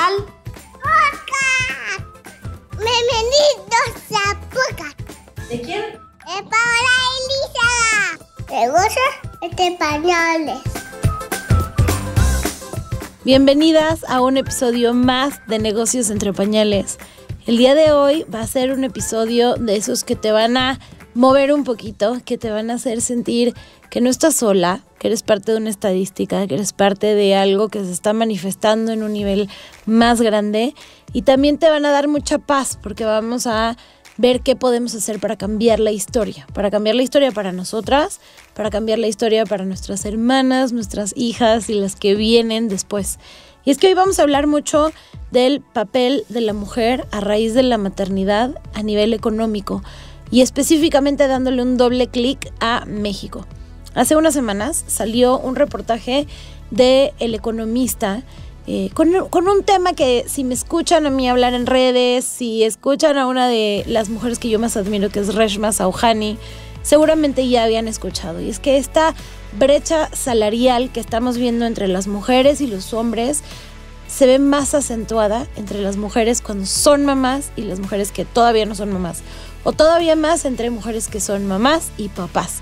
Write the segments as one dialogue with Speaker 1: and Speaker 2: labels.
Speaker 1: al
Speaker 2: ¡Podcast! Bienvenidos a Podcast.
Speaker 1: ¿De quién?
Speaker 2: De Paola Elisa. ¿Te gusta? Españoles.
Speaker 3: Bienvenidas a un episodio más de Negocios entre Pañales. El día de hoy va a ser un episodio de esos que te van a mover un poquito, que te van a hacer sentir que no estás sola, que eres parte de una estadística, que eres parte de algo que se está manifestando en un nivel más grande, y también te van a dar mucha paz porque vamos a ver qué podemos hacer para cambiar la historia para nosotras, para cambiar la historia para nuestras hermanas, nuestras hijas y las que vienen después. Y es que hoy vamos a hablar mucho del papel de la mujer a raíz de la maternidad a nivel económico y específicamente dándole un doble clic a México. Hace unas semanas salió un reportaje de El Economista con un tema que, si me escuchan a mí hablar en redes, si escuchan a una de las mujeres que yo más admiro, que es Reshma Saujani, seguramente ya habían escuchado. Y es que esta brecha salarial que estamos viendo entre las mujeres y los hombres se ve más acentuada entre las mujeres cuando son mamás y las mujeres que todavía no son mamás. O todavía más entre mujeres que son mamás y papás.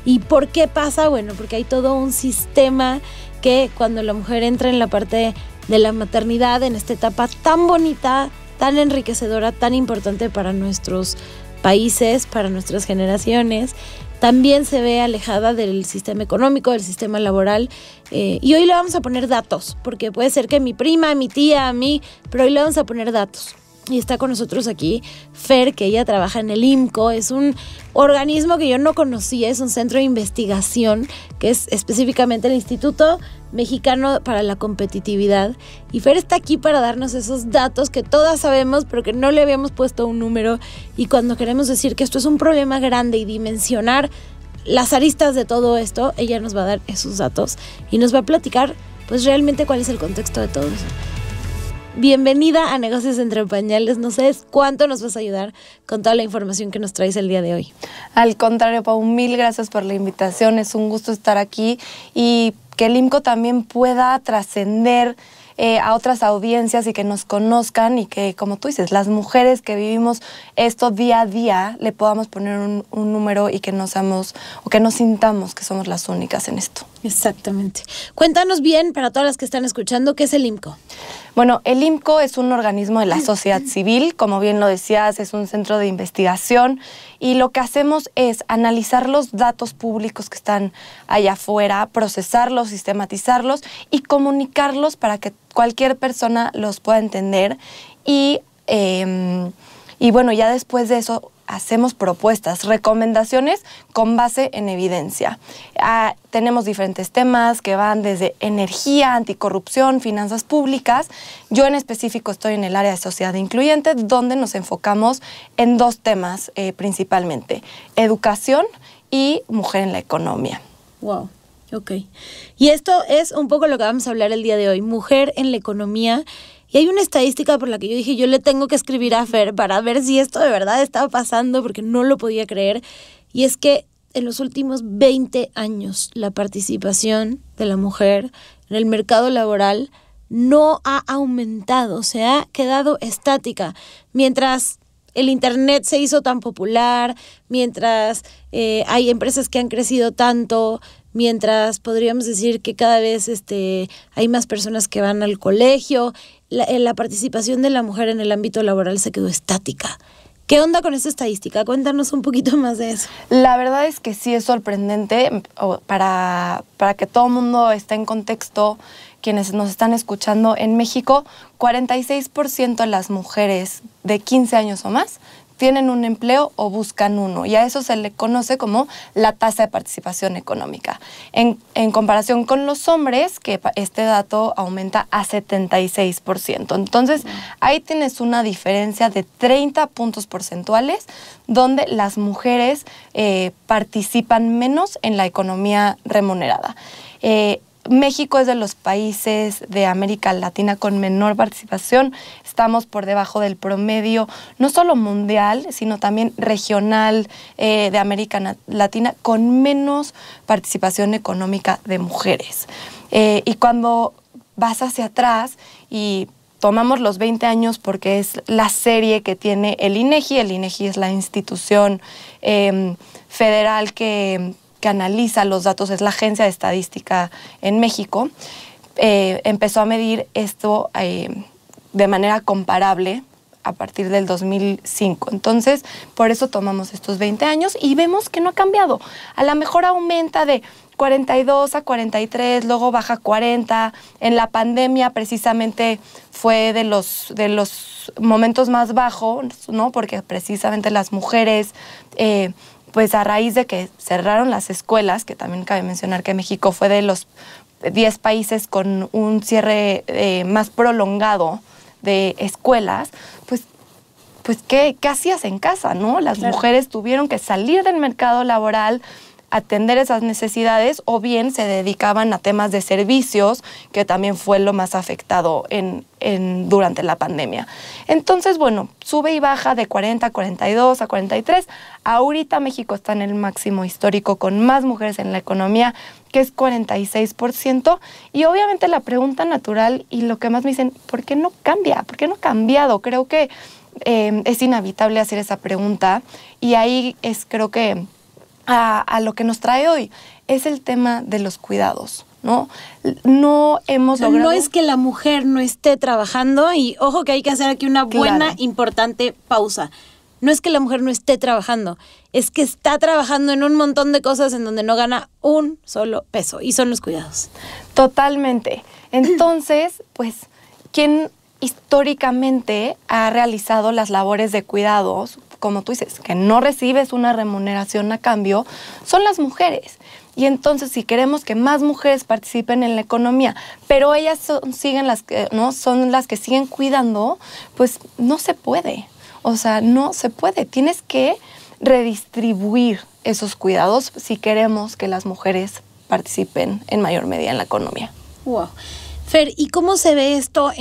Speaker 3: ¿Y por qué pasa? Bueno, porque hay todo un sistema que cuando la mujer entra en la parte de la maternidad, en esta etapa tan bonita, tan enriquecedora, tan importante para nuestros países, para nuestras generaciones, también se ve alejada del sistema económico, del sistema laboral. Y hoy le vamos a poner datos, porque puede ser que mi prima, mi tía, a mí, pero hoy le vamos a poner datos. Y está con nosotros aquí Fer, que ella trabaja en el IMCO. Es un organismo que yo no conocía, es un centro de investigación que es específicamente el Instituto Mexicano para la Competitividad. Y Fer está aquí para darnos esos datos que todas sabemos, pero que no le habíamos puesto un número. Y cuando queremos decir que esto es un problema grande y dimensionar las aristas de todo esto, ella nos va a dar esos datos y nos va a platicar pues realmente cuál es el contexto de todo eso. Bienvenida a Negocios entre Pañales. No sabes cuánto nos vas a ayudar con toda la información que nos traes el día de hoy.
Speaker 4: Al contrario, Pau, mil gracias por la invitación. Es un gusto estar aquí y que el IMCO también pueda trascender a otras audiencias y que nos conozcan y que, como tú dices, las mujeres que vivimos esto día a día le podamos poner un número y que no seamos o que no sintamos que somos las únicas en esto.
Speaker 3: Exactamente. Cuéntanos bien, para todas las que están escuchando, ¿qué es el IMCO?
Speaker 4: Bueno, el IMCO es un organismo de la sociedad civil, como bien lo decías, es un centro de investigación y lo que hacemos es analizar los datos públicos que están allá afuera, procesarlos, sistematizarlos y comunicarlos para que cualquier persona los pueda entender y bueno, ya después de eso hacemos propuestas, recomendaciones con base en evidencia. Tenemos diferentes temas que van desde energía, anticorrupción, finanzas públicas. Yo en específico estoy en el área de sociedad incluyente, donde nos enfocamos en dos temas principalmente: educación y mujer en la economía.
Speaker 3: Wow, ok. Y esto es un poco lo que vamos a hablar el día de hoy, mujer en la economía. Y hay una estadística por la que yo dije, yo le tengo que escribir a Fer para ver si esto de verdad estaba pasando, porque no lo podía creer. Y es que en los últimos 20 años la participación de la mujer en el mercado laboral no ha aumentado, se ha quedado estática. Mientras el internet se hizo tan popular, mientras hay empresas que han crecido tanto, mientras podríamos decir que cada vez hay más personas que van al colegio, la participación de la mujer en el ámbito laboral se quedó estática. ¿Qué onda con esa estadística? Cuéntanos un poquito más de eso.
Speaker 4: La verdad es que sí es sorprendente. Para que todo el mundo esté en contexto, quienes nos están escuchando, en México, 46% de las mujeres de 15 años o más tienen un empleo o buscan uno, y a eso se le conoce como la tasa de participación económica. En comparación con los hombres, que este dato aumenta a 76%. Entonces, ahí tienes una diferencia de 30 puntos porcentuales donde las mujeres participan menos en la economía remunerada. México es de los países de América Latina con menor participación. Estamos por debajo del promedio, no solo mundial, sino también regional de América Latina, con menos participación económica de mujeres. Y cuando vas hacia atrás y tomamos los 20 años porque es la serie que tiene el INEGI. El INEGI es la institución federal que analiza los datos, es la agencia de estadística en México. Empezó a medir esto de manera comparable a partir del 2005. Entonces, por eso tomamos estos 20 años y vemos que no ha cambiado. A lo mejor aumenta de 42 a 43, luego baja a 40. En la pandemia precisamente fue de los momentos más bajos, ¿no? Porque precisamente las mujeres, pues a raíz de que cerraron las escuelas, que también cabe mencionar que México fue de los 10 países con un cierre más prolongado de escuelas, pues ¿qué hacías en casa, no? Las mujeres tuvieron que salir del mercado laboral, atender esas necesidades, o bien se dedicaban a temas de servicios, que también fue lo más afectado durante la pandemia. Entonces, bueno, sube y baja de 40 a 42 a 43. Ahorita México está en el máximo histórico con más mujeres en la economía, que es 46%. Y obviamente la pregunta natural y lo que más me dicen, ¿por qué no cambia? ¿Por qué no ha cambiado? Creo que es inevitable hacer esa pregunta, y ahí creo que a lo que nos trae hoy es el tema de los cuidados, ¿no? No hemos logrado...
Speaker 3: No es que la mujer no esté trabajando, y ojo que hay que hacer aquí una buena, importante pausa. No es que la mujer no esté trabajando, es que está trabajando en un montón de cosas en donde no gana un solo peso, y son los cuidados.
Speaker 4: Totalmente. Entonces, pues, ¿quién históricamente ha realizado las labores de cuidados, como tú dices, que no recibes una remuneración a cambio? Son las mujeres. Y entonces, si queremos que más mujeres participen en la economía, pero ellas son las que siguen cuidando, pues no se puede. O sea, no se puede. Tienes que redistribuir esos cuidados si queremos que las mujeres participen en mayor medida en la economía.
Speaker 3: Wow. Fer, ¿y cómo se ve esto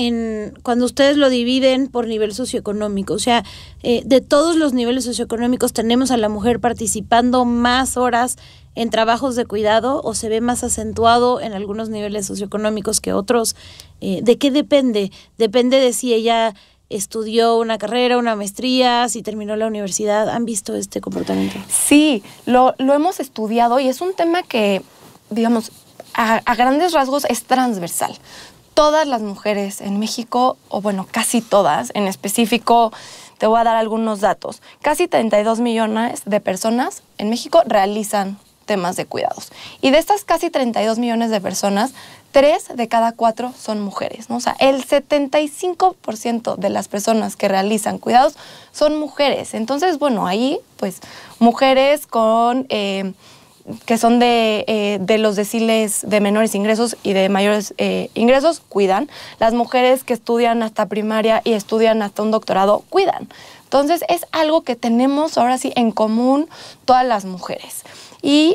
Speaker 3: cuando ustedes lo dividen por nivel socioeconómico? O sea, de todos los niveles socioeconómicos, ¿tenemos a la mujer participando más horas en trabajos de cuidado, o se ve más acentuado en algunos niveles socioeconómicos que otros? ¿De qué depende? Depende de si ella estudió una carrera, una maestría, si terminó la universidad. ¿Han visto este comportamiento?
Speaker 4: Sí, lo hemos estudiado, y es un tema que, digamos, a grandes rasgos es transversal. Todas las mujeres en México, o bueno, casi todas, en específico te voy a dar algunos datos. Casi 32 millones de personas en México realizan temas de cuidados. Y de estas casi 32 millones de personas, 3 de cada 4 son mujeres, ¿no? O sea, el 75% de las personas que realizan cuidados son mujeres. Entonces, bueno, ahí, pues, mujeres con... que son de los deciles de menores ingresos y de mayores ingresos, cuidan. Las mujeres que estudian hasta primaria y estudian hasta un doctorado, cuidan. Entonces, es algo que tenemos ahora sí en común todas las mujeres. Y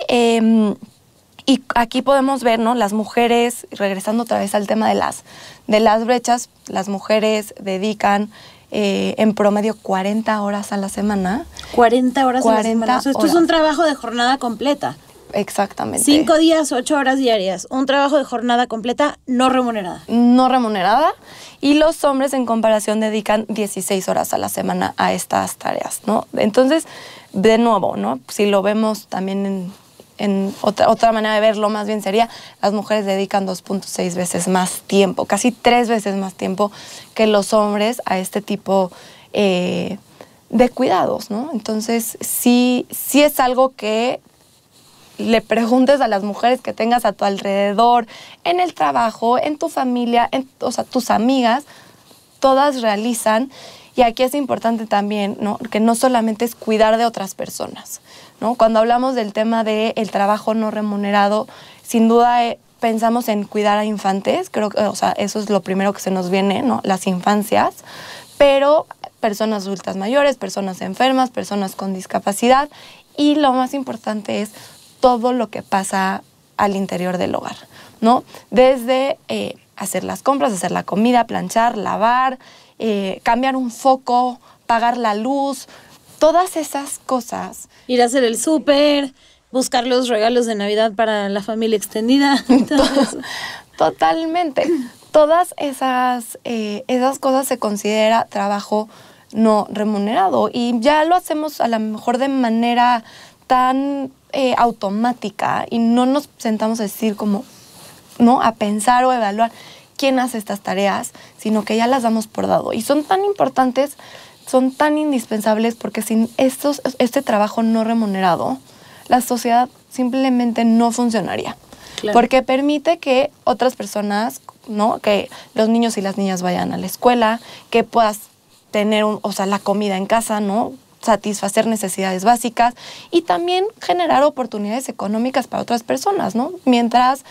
Speaker 4: aquí podemos ver, ¿no? Las mujeres, regresando otra vez al tema de las brechas, las mujeres dedican en promedio 40 horas a la semana.
Speaker 3: 40 horas a la semana. O sea, esto es un trabajo de jornada completa.
Speaker 4: Exactamente.
Speaker 3: 5 días, 8 horas diarias. Un trabajo de jornada completa no remunerada.
Speaker 4: No remunerada. Y los hombres, en comparación, dedican 16 horas a la semana a estas tareas, ¿no? Entonces, de nuevo, ¿no? Si lo vemos también en otra manera de verlo, más bien sería, las mujeres dedican 2.6 veces más tiempo, casi 3 veces más tiempo que los hombres a este tipo de cuidados, ¿no? Entonces, sí es algo que le preguntes a las mujeres que tengas a tu alrededor, en el trabajo, en tu familia, o sea, tus amigas, todas realizan. Y aquí es importante también, ¿no? Que no solamente es cuidar de otras personas, ¿no? Cuando hablamos del tema del trabajo no remunerado, sin duda pensamos en cuidar a infantes. Creo que, o sea, eso es lo primero que se nos viene, ¿no? Las infancias, pero personas adultas mayores, personas enfermas, personas con discapacidad, y lo más importante es todo lo que pasa al interior del hogar, ¿no? Desde hacer las compras, hacer la comida, planchar, lavar, cambiar un foco, pagar la luz, todas esas cosas.
Speaker 3: Ir a hacer el súper, buscar los regalos de Navidad para la familia extendida.
Speaker 4: Totalmente. todas esas cosas se considera trabajo no remunerado y ya lo hacemos a lo mejor de manera tan automática y no nos sentamos a decir como, ¿no? A pensar o evaluar quién hace estas tareas, sino que ya las damos por dado. Y son tan importantes, son tan indispensables porque sin este trabajo no remunerado, la sociedad simplemente no funcionaría. Claro. Porque permite que otras personas, ¿no? Que los niños y las niñas vayan a la escuela, que puedas tener la comida en casa, ¿no? Satisfacer necesidades básicas y también generar oportunidades económicas para otras personas, ¿no? Mientras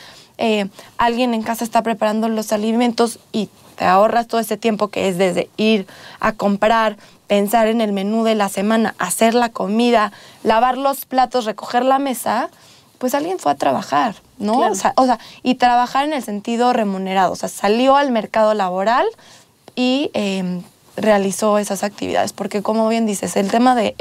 Speaker 4: alguien en casa está preparando los alimentos y te ahorras todo ese tiempo que es desde ir a comprar, pensar en el menú de la semana, hacer la comida, lavar los platos, recoger la mesa, pues alguien fue a trabajar, ¿no? Claro. Y trabajar en el sentido remunerado, salió al mercado laboral y realizó esas actividades, porque como bien dices, el tema de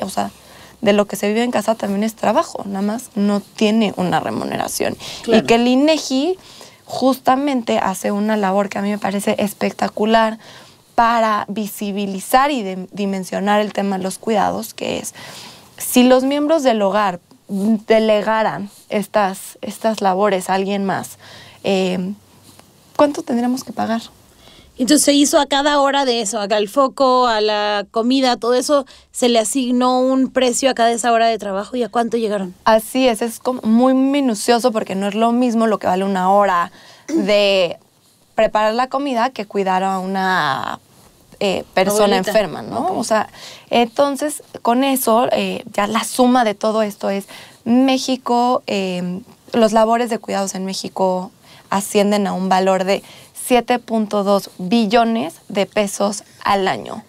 Speaker 4: lo que se vive en casa también es trabajo, nada más no tiene una remuneración. Claro. Y que el INEGI justamente hace una labor que a mí me parece espectacular para visibilizar y dimensionar el tema de los cuidados, que es, si los miembros del hogar delegaran estas labores a alguien más, ¿cuánto tendríamos que pagar?
Speaker 3: Entonces se hizo a cada hora de eso, acá el foco, a la comida, todo eso, se le asignó un precio a cada esa hora de trabajo. ¿Y a cuánto llegaron?
Speaker 4: Así es como muy minucioso porque no es lo mismo lo que vale una hora de preparar la comida que cuidar a una persona abuelita enferma, ¿no? Okay. Entonces con eso ya la suma de todo esto es México, los labores de cuidados en México ascienden a un valor de 7.2 billones de pesos al año.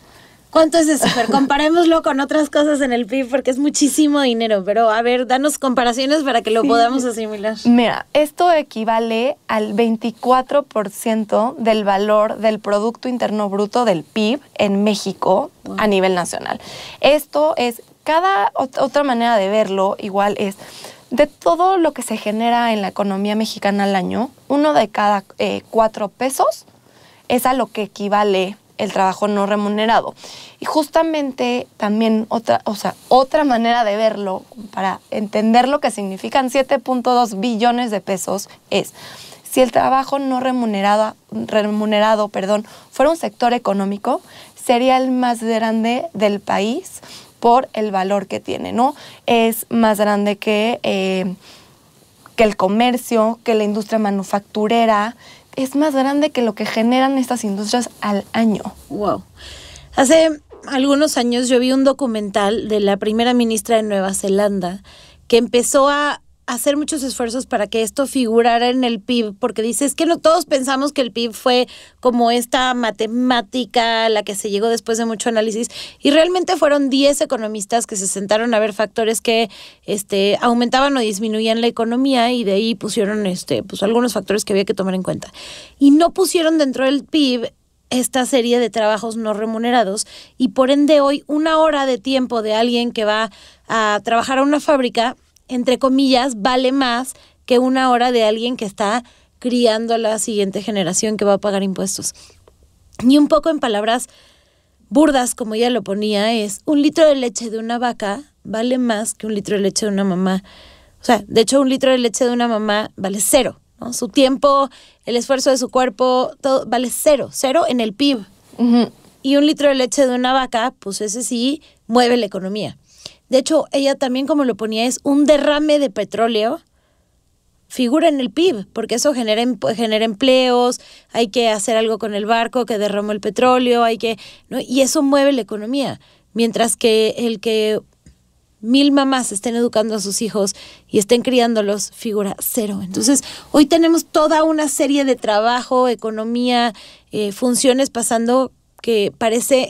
Speaker 3: ¿Cuánto es eso? Pero comparémoslo con otras cosas en el PIB porque es muchísimo dinero, pero a ver, danos comparaciones para que lo podamos asimilar.
Speaker 4: Mira, esto equivale al 24% del valor del Producto Interno Bruto del PIB en México a nivel nacional. Esto es, otra manera de verlo igual es, de todo lo que se genera en la economía mexicana al año, 1 de cada 4 pesos es a lo que equivale el trabajo no remunerado. Y justamente también otra manera de verlo, para entender lo que significan 7.2 billones de pesos, es si el trabajo no remunerado, fuera un sector económico, sería el más grande del país por el valor que tiene, ¿no? Es más grande que el comercio, que la industria manufacturera, es más grande que lo que generan estas industrias al año.
Speaker 3: Wow. Hace algunos años yo vi un documental de la primera ministra de Nueva Zelanda que empezó a hacer muchos esfuerzos para que esto figurara en el PIB, porque dice, es que no todos pensamos que el PIB fue como esta matemática a la que se llegó después de mucho análisis, y realmente fueron 10 economistas que se sentaron a ver factores que aumentaban o disminuían la economía, y de ahí pusieron pues algunos factores que había que tomar en cuenta. Y no pusieron dentro del PIB esta serie de trabajos no remunerados, y por ende hoy 1 hora de tiempo de alguien que va a trabajar a una fábrica, entre comillas, vale más que 1 hora de alguien que está criando a la siguiente generación que va a pagar impuestos. Y un poco en palabras burdas, como ella lo ponía, es 1 litro de leche de una vaca vale más que 1 litro de leche de una mamá. O sea, de hecho, 1 litro de leche de una mamá vale 0, ¿no? Su tiempo, el esfuerzo de su cuerpo, todo vale 0 en el PIB. Uh-huh. Y 1 litro de leche de una vaca, pues ese sí mueve la economía. De hecho, ella también, como lo ponía, es un derrame de petróleo, figura en el PIB, porque eso genera empleos, hay que hacer algo con el barco que derramó el petróleo, ¿no? Y eso mueve la economía. Mientras que el que 1000 mamás estén educando a sus hijos y estén criándolos, figura 0. Entonces, hoy tenemos toda una serie de trabajo, economía, funciones pasando que parece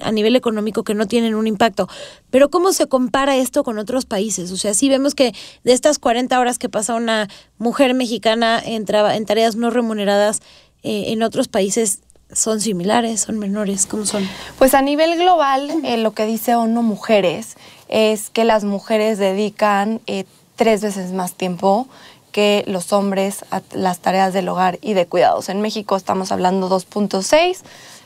Speaker 3: a nivel económico que no tienen un impacto. Pero ¿cómo se compara esto con otros países? O sea, sí vemos que de estas 40 horas que pasa una mujer mexicana en tareas no remuneradas, en otros países son similares, son menores, ¿cómo son?
Speaker 4: Pues a nivel global, lo que dice ONU Mujeres es que las mujeres dedican 3 veces más tiempo que los hombres a las tareas del hogar y de cuidados. En México estamos hablando 2.6.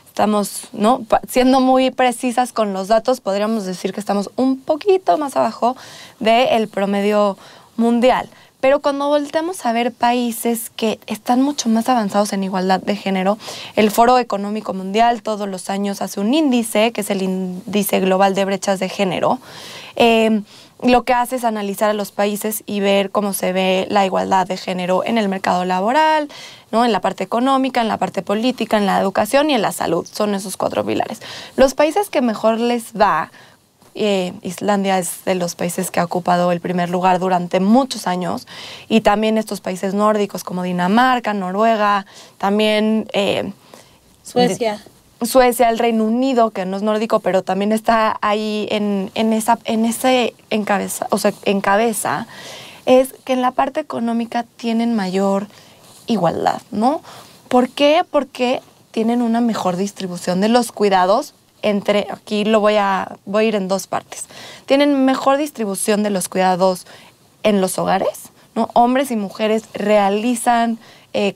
Speaker 4: Estamos, ¿no?, siendo muy precisas con los datos, podríamos decir que estamos un poquito más abajo del promedio mundial. Pero cuando volteamos a ver países que están mucho más avanzados en igualdad de género, el Foro Económico Mundial todos los años hace un índice, que es el Índice Global de Brechas de Género. Lo que hace es analizar a los países y ver cómo se ve la igualdad de género en el mercado laboral, ¿no?, en la parte económica, en la parte política, en la educación y en la salud. Son esos 4 pilares. Los países que mejor les va, Islandia es de los países que ha ocupado el primer lugar durante muchos años, y también estos países nórdicos como Dinamarca, Noruega, también
Speaker 3: Suecia,
Speaker 4: el Reino Unido, que no es nórdico, pero también está ahí encabeza, es que en la parte económica tienen mayor igualdad, ¿no? ¿Por qué? Porque tienen una mejor distribución de los cuidados aquí voy a ir en 2 partes. Tienen mejor distribución de los cuidados en los hogares, ¿no? Hombres y mujeres realizan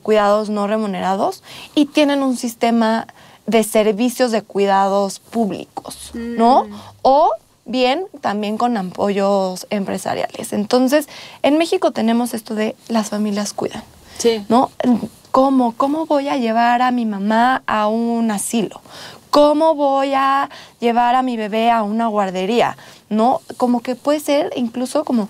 Speaker 4: cuidados no remunerados y tienen un sistema de servicios de cuidados públicos, ¿no? O bien también con apoyos empresariales. Entonces, en México tenemos esto de las familias cuidan,
Speaker 3: sí,
Speaker 4: ¿no? ¿Cómo voy a llevar a mi mamá a un asilo? ¿Cómo voy a llevar a mi bebé a una guardería? ¿No? Como que puede ser incluso como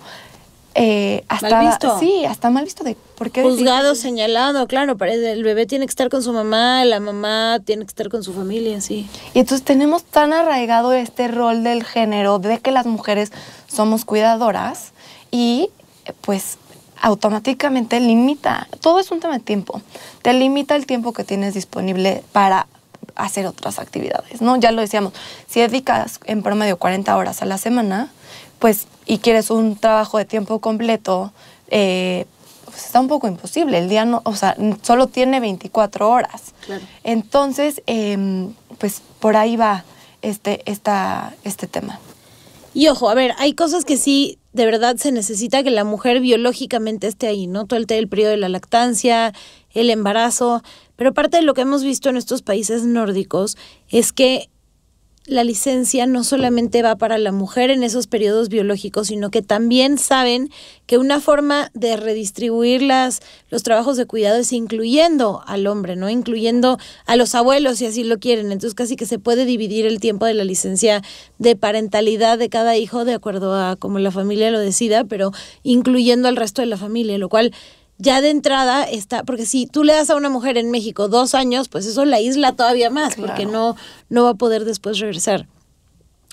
Speaker 4: hasta
Speaker 3: mal visto.
Speaker 4: Sí, hasta mal visto de por qué
Speaker 3: juzgado, señalado, claro, el bebé tiene que estar con su mamá, la mamá tiene que estar con su familia, sí.
Speaker 4: Y entonces tenemos tan arraigado este rol del género de que las mujeres somos cuidadoras y pues automáticamente limita, todo es un tema de tiempo, te limita el tiempo que tienes disponible para hacer otras actividades, ¿no? Ya lo decíamos, si dedicas en promedio 40 horas a la semana, pues, y quieres un trabajo de tiempo completo, pues está un poco imposible. El día no, o sea, solo tiene 24 horas.
Speaker 3: Claro.
Speaker 4: Entonces, pues por ahí va este tema.
Speaker 3: Y ojo, a ver, hay cosas que sí, de verdad se necesita que la mujer biológicamente esté ahí, ¿no? Todo el periodo de la lactancia, el embarazo, pero parte de lo que hemos visto en estos países nórdicos es que la licencia no solamente va para la mujer en esos periodos biológicos, sino que también saben que una forma de redistribuir los trabajos de cuidado es incluyendo al hombre, ¿no? Incluyendo a los abuelos, si así lo quieren. Entonces casi que se puede dividir el tiempo de la licencia de parentalidad de cada hijo de acuerdo a como la familia lo decida, pero incluyendo al resto de la familia, lo cual ya de entrada está, porque si tú le das a una mujer en México 2 años, pues eso la aísla todavía más,
Speaker 4: claro,
Speaker 3: porque no va a poder después regresar.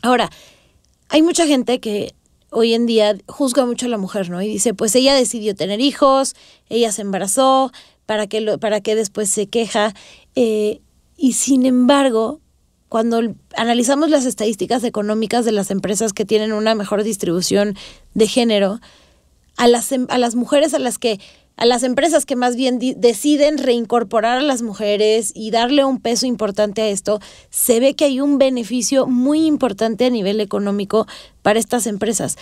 Speaker 3: Ahora, hay mucha gente que hoy en día juzga mucho a la mujer, ¿no? Y dice, pues ella decidió tener hijos, ella se embarazó, ¿para qué después se queja? Y sin embargo, cuando analizamos las estadísticas económicas de las empresas que tienen una mejor distribución de género, a las mujeres a las empresas que más bien deciden reincorporar a las mujeres y darle un peso importante a esto, se ve que hay un beneficio muy importante a nivel económico para estas empresas.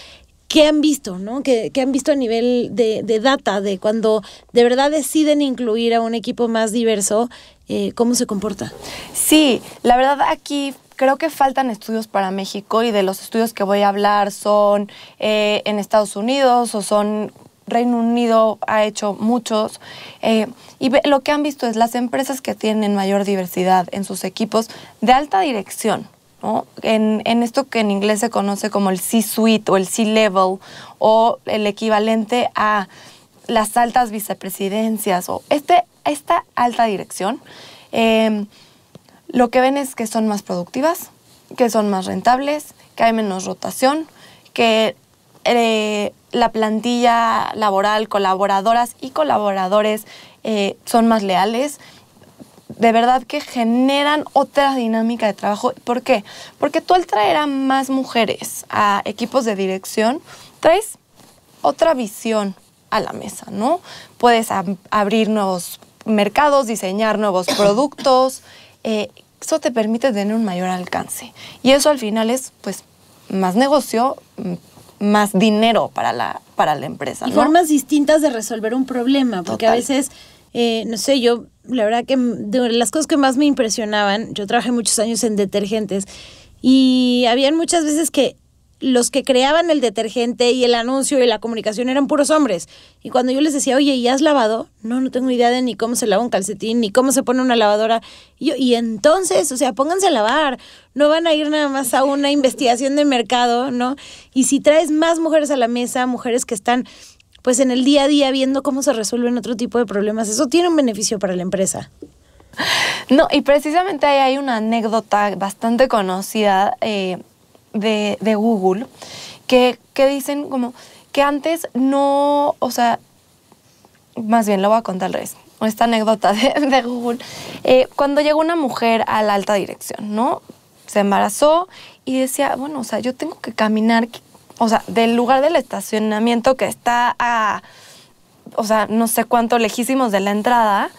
Speaker 3: ¿Qué han visto, no? ¿Qué han visto a nivel de data, de cuando de verdad deciden incluir a un equipo más diverso? ¿Cómo se comporta? Sí,
Speaker 4: la verdad aquí creo que faltan estudios para México, y de los estudios que voy a hablar son en Estados Unidos o son Reino Unido ha hecho muchos, y lo que han visto es las empresas que tienen mayor diversidad en sus equipos de alta dirección, ¿no? En esto que en inglés se conoce como el C-suite o el C-level, o el equivalente a las altas vicepresidencias o esta alta dirección, lo que ven es que son más productivas, que son más rentables, que hay menos rotación, que la plantilla laboral, colaboradoras y colaboradores son más leales. De verdad que generan otra dinámica de trabajo. ¿Por qué? Porque tú al traer a más mujeres a equipos de dirección, traes otra visión a la mesa, ¿no? Puedes abrir nuevos mercados, diseñar nuevos productos. Eso te permite tener un mayor alcance. Y eso al final es, pues, más negocio, más dinero para la empresa,
Speaker 3: Y
Speaker 4: ¿no?
Speaker 3: formas distintas de resolver un problema, porque
Speaker 4: Total.
Speaker 3: a veces, no sé, yo, la verdad que de las cosas que más me impresionaban, yo trabajé muchos años en detergentes y habían muchas veces que los que creaban el detergente y el anuncio y la comunicación eran puros hombres. Y cuando yo les decía, oye, ¿y has lavado? No tengo idea de ni cómo se lava un calcetín, ni cómo se pone una lavadora. Y entonces, o sea, pónganse a lavar. No van a ir nada más a una investigación de mercado, ¿no? Y si traes más mujeres a la mesa, mujeres que están pues en el día a día viendo cómo se resuelven otro tipo de problemas, eso tiene un beneficio para la empresa.
Speaker 4: No, y precisamente ahí hay una anécdota bastante conocida de Google que dicen como que antes no, o sea, más bien lo voy a contar al revés. Esta anécdota de Google, cuando llegó una mujer a la alta dirección, ¿no? Se embarazó y decía, bueno, o sea, yo tengo que caminar, o sea, del lugar del estacionamiento que está a, o sea, no sé cuánto lejísimos de la entrada,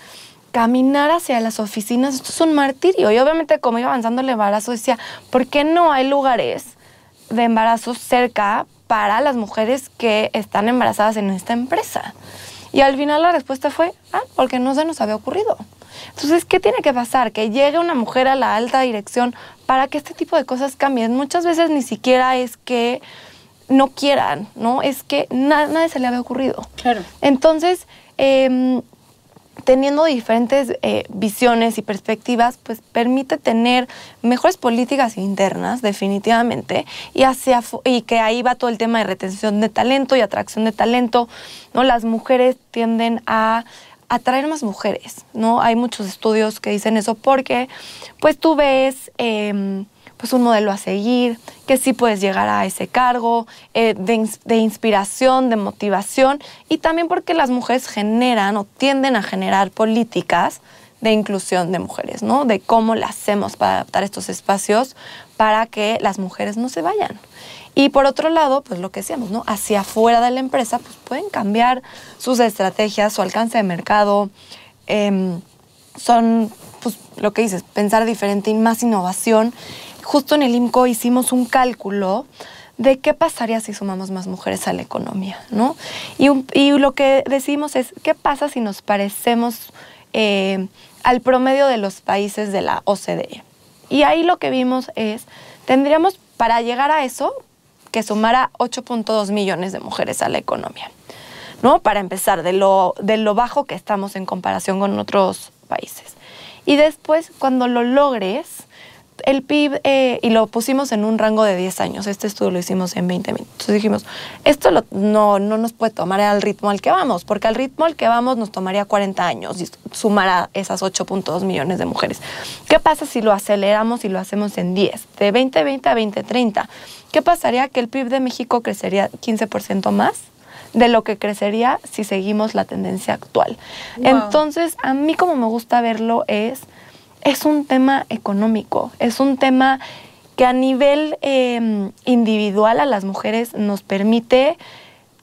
Speaker 4: caminar hacia las oficinas, esto es un martirio. Y obviamente como iba avanzando el embarazo decía, ¿por qué no hay lugares de embarazo cerca para las mujeres que están embarazadas en esta empresa? Y al final la respuesta fue, porque no se nos había ocurrido. Entonces, ¿qué tiene que pasar? Que llegue una mujer a la alta dirección para que este tipo de cosas cambien. Muchas veces ni siquiera es que no quieran, ¿no? Es que nadie se le había ocurrido.
Speaker 3: Claro.
Speaker 4: Entonces, teniendo diferentes visiones y perspectivas, pues permite tener mejores políticas internas, definitivamente, y que ahí va todo el tema de retención de talento y atracción de talento, ¿no? Las mujeres tienden a atraer más mujeres, ¿no? Hay muchos estudios que dicen eso porque, pues tú ves pues un modelo a seguir, que sí puedes llegar a ese cargo, de inspiración, de motivación, y también porque las mujeres generan o tienden a generar políticas de inclusión de mujeres, ¿no? De cómo le hacemos para adaptar estos espacios para que las mujeres no se vayan. Y por otro lado, pues lo que decíamos, ¿no? Hacia afuera de la empresa, pues pueden cambiar sus estrategias, su alcance de mercado, son, pues lo que dices, pensar diferente y más innovación. Justo en el IMCO hicimos un cálculo de qué pasaría si sumamos más mujeres a la economía, ¿no? Y lo que decimos es, ¿qué pasa si nos parecemos al promedio de los países de la OCDE? Y ahí lo que vimos es, tendríamos para llegar a eso que sumara 8.2 millones de mujeres a la economía, ¿no? Para empezar, de lo bajo que estamos en comparación con otros países. Y después, cuando lo logres, el PIB, y lo pusimos en un rango de 10 años, este estudio lo hicimos en 2020. Entonces dijimos, esto no nos puede tomar al ritmo al que vamos, porque al ritmo al que vamos nos tomaría 40 años y sumar a esas 8.2 millones de mujeres. ¿Qué pasa si lo aceleramos y lo hacemos en 10? De 2020 a 2030. ¿Qué pasaría? Que el PIB de México crecería 15% más de lo que crecería si seguimos la tendencia actual. Wow. Entonces, a mí como me gusta verlo es un tema económico, es un tema que a nivel individual a las mujeres nos permite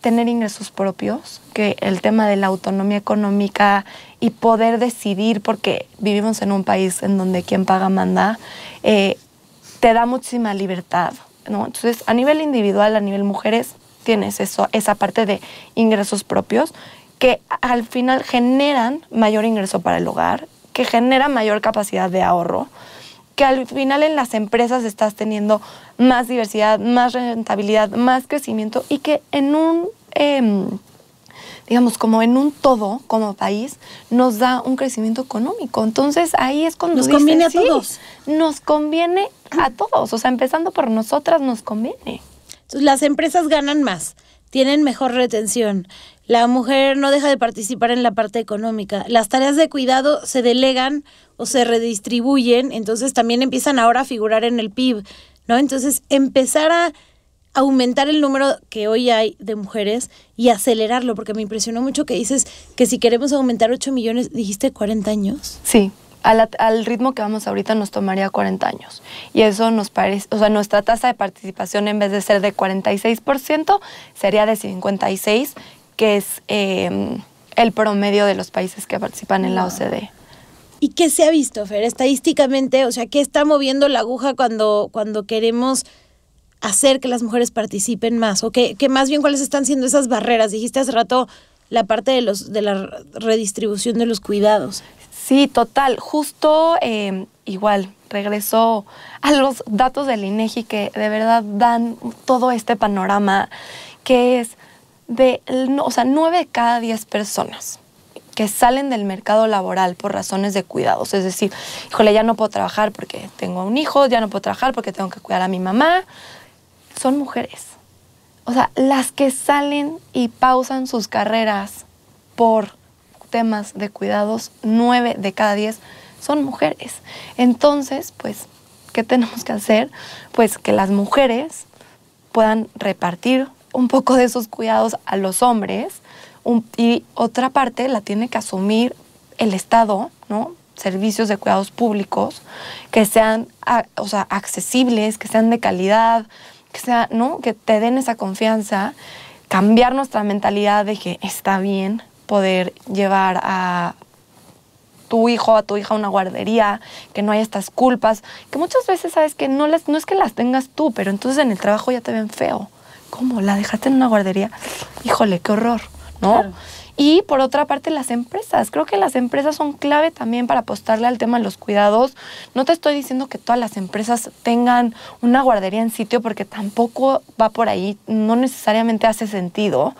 Speaker 4: tener ingresos propios, que el tema de la autonomía económica y poder decidir, porque vivimos en un país en donde quien paga manda, te da muchísima libertad, ¿no? Entonces, a nivel individual, a nivel mujeres, tienes esa parte de ingresos propios que al final generan mayor ingreso para el hogar, que genera mayor capacidad de ahorro, que al final en las empresas estás teniendo más diversidad, más rentabilidad, más crecimiento y que en un, digamos, como en un todo, como país, nos da un crecimiento económico. Entonces ahí es cuando
Speaker 3: nos conviene a todos.
Speaker 4: Nos conviene a todos, o sea, empezando por nosotras nos conviene.
Speaker 3: Entonces las empresas ganan más, tienen mejor retención. La mujer no deja de participar en la parte económica. Las tareas de cuidado se delegan o se redistribuyen, entonces también empiezan ahora a figurar en el PIB, ¿no? Entonces, empezar a aumentar el número que hoy hay de mujeres y acelerarlo, porque me impresionó mucho que dices que si queremos aumentar 8 millones, dijiste 40 años.
Speaker 4: Sí. Al ritmo que vamos ahorita nos tomaría 40 años. Y eso nos parece, o sea, nuestra tasa de participación en vez de ser de 46%, sería de 56%, que es el promedio de los países que participan en la OCDE.
Speaker 3: ¿Y qué se ha visto, Fer? Estadísticamente, o sea, ¿qué está moviendo la aguja cuando queremos hacer que las mujeres participen más? O que más bien, ¿cuáles están siendo esas barreras? Dijiste hace rato la parte de la redistribución de los cuidados.
Speaker 4: Sí, total. Justo igual, regreso a los datos del INEGI que de verdad dan todo este panorama, que es de, 9 de cada 10 personas que salen del mercado laboral por razones de cuidados. Es decir, híjole, ya no puedo trabajar porque tengo un hijo, ya no puedo trabajar porque tengo que cuidar a mi mamá. Son mujeres. O sea, las que salen y pausan sus carreras por temas de cuidados, 9 de cada 10 son mujeres. Entonces, pues, ¿qué tenemos que hacer? Pues que las mujeres puedan repartir un poco de esos cuidados a los hombres y otra parte la tiene que asumir el Estado, ¿no? Servicios de cuidados públicos que sean, accesibles, que sean de calidad, que sea, ¿no? Que te den esa confianza, cambiar nuestra mentalidad de que está bien poder llevar a tu hijo, a tu hija a una guardería, que no haya estas culpas, que muchas veces sabes que no es que las tengas tú, pero entonces en el trabajo ya te ven feo. ¿Cómo? ¿La dejaste en una guardería? Híjole, qué horror, ¿no? Claro. Y por otra parte, las empresas. Creo que las empresas son clave también para apostarle al tema de los cuidados. No te estoy diciendo que todas las empresas tengan una guardería en sitio, porque tampoco va por ahí, no necesariamente hace sentido,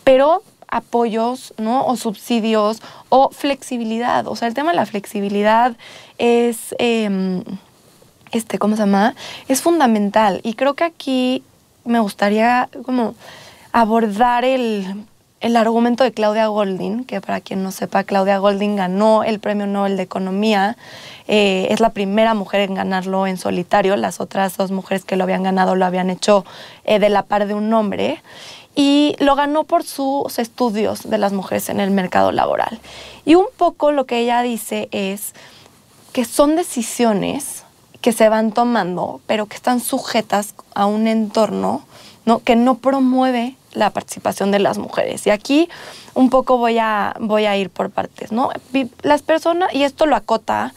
Speaker 4: pero apoyos, ¿no? O subsidios o flexibilidad. O sea, el tema de la flexibilidad es, ¿cómo se llama? Es fundamental. Y creo que aquí me gustaría como abordar el argumento de Claudia Goldin, que para quien no sepa, Claudia Goldin ganó el Premio Nobel de Economía. Es la primera mujer en ganarlo en solitario. Las otras 2 mujeres que lo habían ganado lo habían hecho de la par de un hombre. Y lo ganó por sus estudios de las mujeres en el mercado laboral. Y un poco lo que ella dice es que son decisiones que se van tomando, pero que están sujetas a un entorno, ¿no? Que no promueve la participación de las mujeres. Y aquí un poco voy a ir por partes, ¿no? Las personas, y esto lo acota,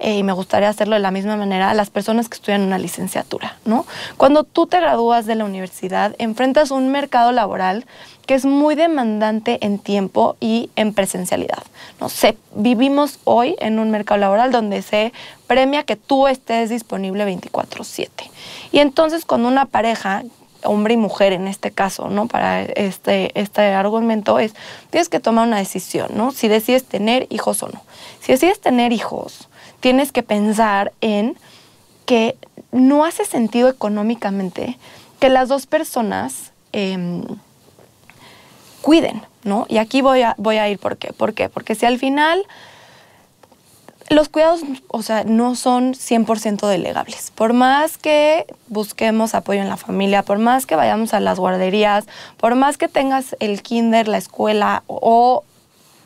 Speaker 4: y me gustaría hacerlo de la misma manera, a las personas que estudian una licenciatura, ¿no? Cuando tú te gradúas de la universidad, enfrentas un mercado laboral que es muy demandante en tiempo y en presencialidad, ¿no? Vivimos hoy en un mercado laboral donde se premia que tú estés disponible 24/7. Y entonces cuando una pareja, hombre y mujer en este caso, ¿no? Para este argumento tienes que tomar una decisión, ¿no? Si decides tener hijos o no. Si decides tener hijos, tienes que pensar en que no hace sentido económicamente que las 2 personas cuiden, ¿no? Y aquí voy a ir, ¿por qué? ¿Por qué? Porque si al final los cuidados, no son 100% delegables. Por más que busquemos apoyo en la familia, por más que vayamos a las guarderías, por más que tengas el kinder, la escuela o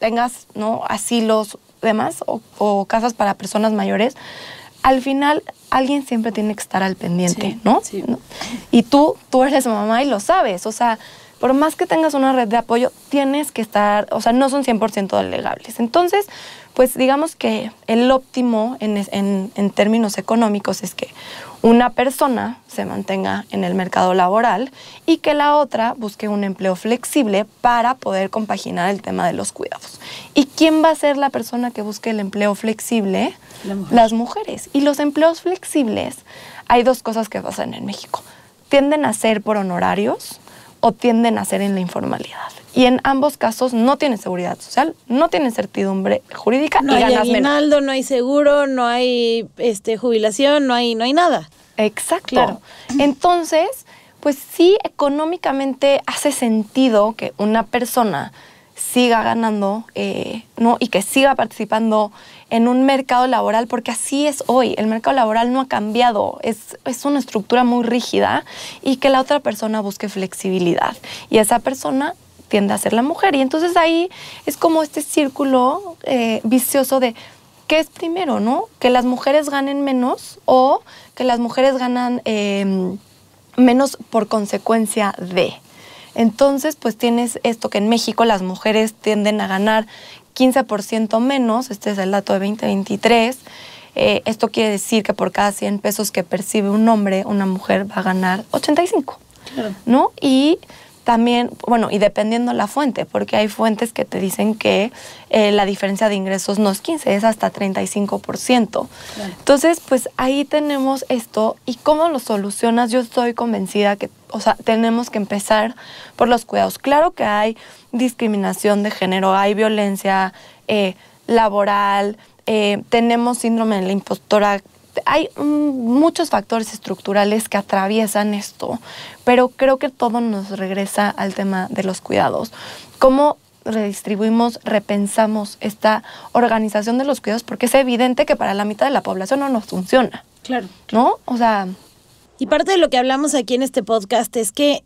Speaker 4: tengas, ¿no? asilos, demás, o casas para personas mayores, al final alguien siempre tiene que estar al pendiente, sí, ¿no? Sí. ¿no? Y tú eres mamá y lo sabes, por más que tengas una red de apoyo, tienes que estar, no son 100% delegables. Entonces, pues digamos que el óptimo en términos económicos es que una persona se mantenga en el mercado laboral y que la otra busque un empleo flexible para poder compaginar el tema de los cuidados. ¿Y quién va a ser la persona que busque el empleo flexible? Las mujeres. Y los empleos flexibles, hay 2 cosas que pasan en México. Tienden a ser por honorarios o tienden a ser en la informalidad. Y en ambos casos no tienes seguridad social, no tienes certidumbre jurídica y ganas menos. No hay
Speaker 3: aguinaldo, no hay seguro, no hay jubilación, no hay nada.
Speaker 4: Exacto. Claro. Entonces, pues sí, económicamente hace sentido que una persona siga ganando, ¿no? Y que siga participando en un mercado laboral, porque así es hoy. El mercado laboral no ha cambiado, es una estructura muy rígida, y que la otra persona busque flexibilidad. Y esa persona tiende a ser la mujer. Y entonces ahí es como este círculo vicioso de ¿qué es primero, no? Que las mujeres ganen menos o que las mujeres ganan menos por consecuencia de. Entonces, pues tienes esto que en México las mujeres tienden a ganar 15% menos, este es el dato de 2023, esto quiere decir que por cada 100 pesos que percibe un hombre, una mujer va a ganar 85,
Speaker 3: Claro.
Speaker 4: ¿no? Y también, bueno, y dependiendo la fuente, porque hay fuentes que te dicen que la diferencia de ingresos no es 15, es hasta 35%.
Speaker 3: Claro.
Speaker 4: Entonces, pues ahí tenemos esto. ¿Y cómo lo solucionas? Yo estoy convencida que, o sea, tenemos que empezar por los cuidados. Claro que hay discriminación de género, hay violencia laboral, tenemos síndrome de la impostora. Hay muchos factores estructurales que atraviesan esto, pero creo que todo nos regresa al tema de los cuidados. ¿Cómo redistribuimos, repensamos esta organización de los cuidados? Porque es evidente que para la mitad de la población no nos funciona,
Speaker 3: Claro.
Speaker 4: ¿no? O sea,
Speaker 3: Y parte de lo que hablamos aquí en este podcast es que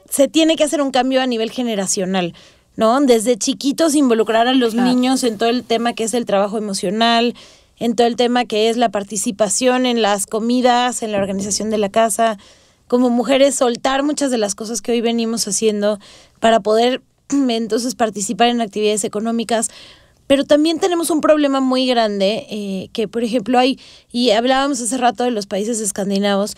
Speaker 3: se tiene que hacer un cambio a nivel generacional, ¿no? Desde chiquitos involucrar a los niños en todo el tema que es el trabajo emocional, en todo el tema que es la participación en las comidas, en la organización de la casa. Como mujeres, soltar muchas de las cosas que hoy venimos haciendo para poder entonces participar en actividades económicas. Pero también tenemos un problema muy grande, que por ejemplo hay, y hablábamos hace rato de los países escandinavos,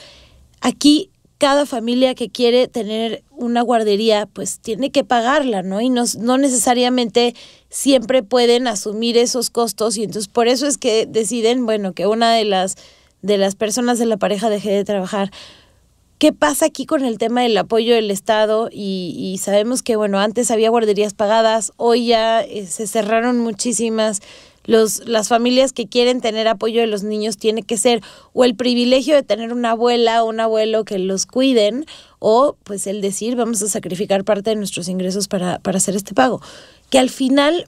Speaker 3: aquí cada familia que quiere tener una guardería, pues tiene que pagarla, ¿no? Y no necesariamente siempre pueden asumir esos costos, y entonces por eso es que deciden, bueno, que una de las personas de la pareja deje de trabajar. ¿Qué pasa aquí con el tema del apoyo del Estado? Y sabemos que, bueno, antes había guarderías pagadas, hoy ya se cerraron muchísimas. Las familias que quieren tener apoyo de los niños tiene que ser o el privilegio de tener una abuela o un abuelo que los cuiden, o pues el decir vamos a sacrificar parte de nuestros ingresos para hacer este pago. Que al final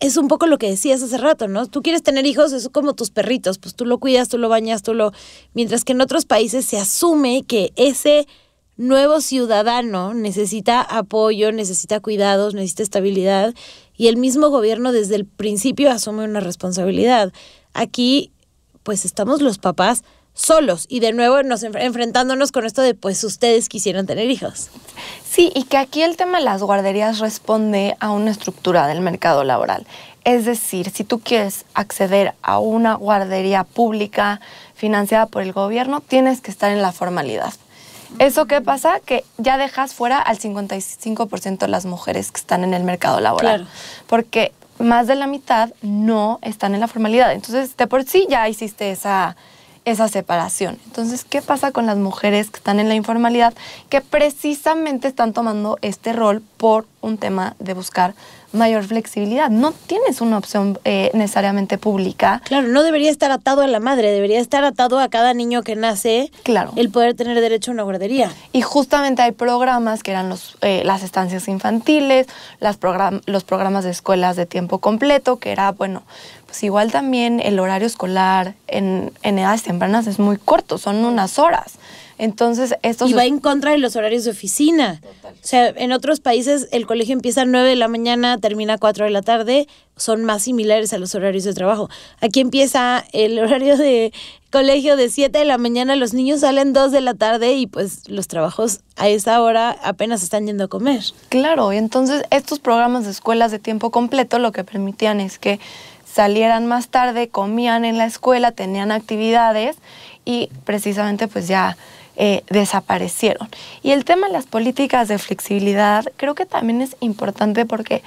Speaker 3: es un poco lo que decías hace rato, ¿no? Tú quieres tener hijos, es como tus perritos, pues tú lo cuidas, tú lo bañas, Mientras que en otros países se asume que ese nuevo ciudadano necesita apoyo, necesita cuidados, necesita estabilidad, y el mismo gobierno desde el principio asume una responsabilidad. Aquí, pues estamos los papás solos y de nuevo enfrentándonos con esto de, pues ustedes quisieran tener hijos.
Speaker 4: sí, y que aquí el tema de las guarderías responde a una estructura del mercado laboral. Es decir, si tú quieres acceder a una guardería pública financiada por el gobierno, tienes que estar en la formalidad. ¿Eso qué pasa? Que ya dejas fuera al 55% de las mujeres que están en el mercado laboral.
Speaker 3: Claro.
Speaker 4: Porque más de la mitad no están en la formalidad. Entonces, de por sí ya hiciste esa separación. Entonces, ¿qué pasa con las mujeres que están en la informalidad? Que precisamente están tomando este rol por un tema de buscar mayor flexibilidad. No tienes una opción necesariamente pública.
Speaker 3: Claro, no debería estar atado a la madre, debería estar atado a cada niño que nace,
Speaker 4: Claro.
Speaker 3: el poder tener derecho a una guardería.
Speaker 4: Y justamente hay programas que eran las estancias infantiles, los programas de escuelas de tiempo completo, que era, bueno, pues igual también el horario escolar en edades tempranas es muy corto, son unas horas. Entonces,
Speaker 3: Y va en contra de los horarios de oficina. Total. O sea, en otros países el colegio empieza a 9 de la mañana, termina a 4 de la tarde, son más similares a los horarios de trabajo. Aquí empieza el horario de colegio de 7 de la mañana, los niños salen 2 de la tarde y pues los trabajos a esa hora apenas están yendo a comer.
Speaker 4: Claro, y entonces estos programas de escuelas de tiempo completo lo que permitían es que salieran más tarde, comían en la escuela, tenían actividades y precisamente pues ya desaparecieron. Y el tema de las políticas de flexibilidad creo que también es importante porque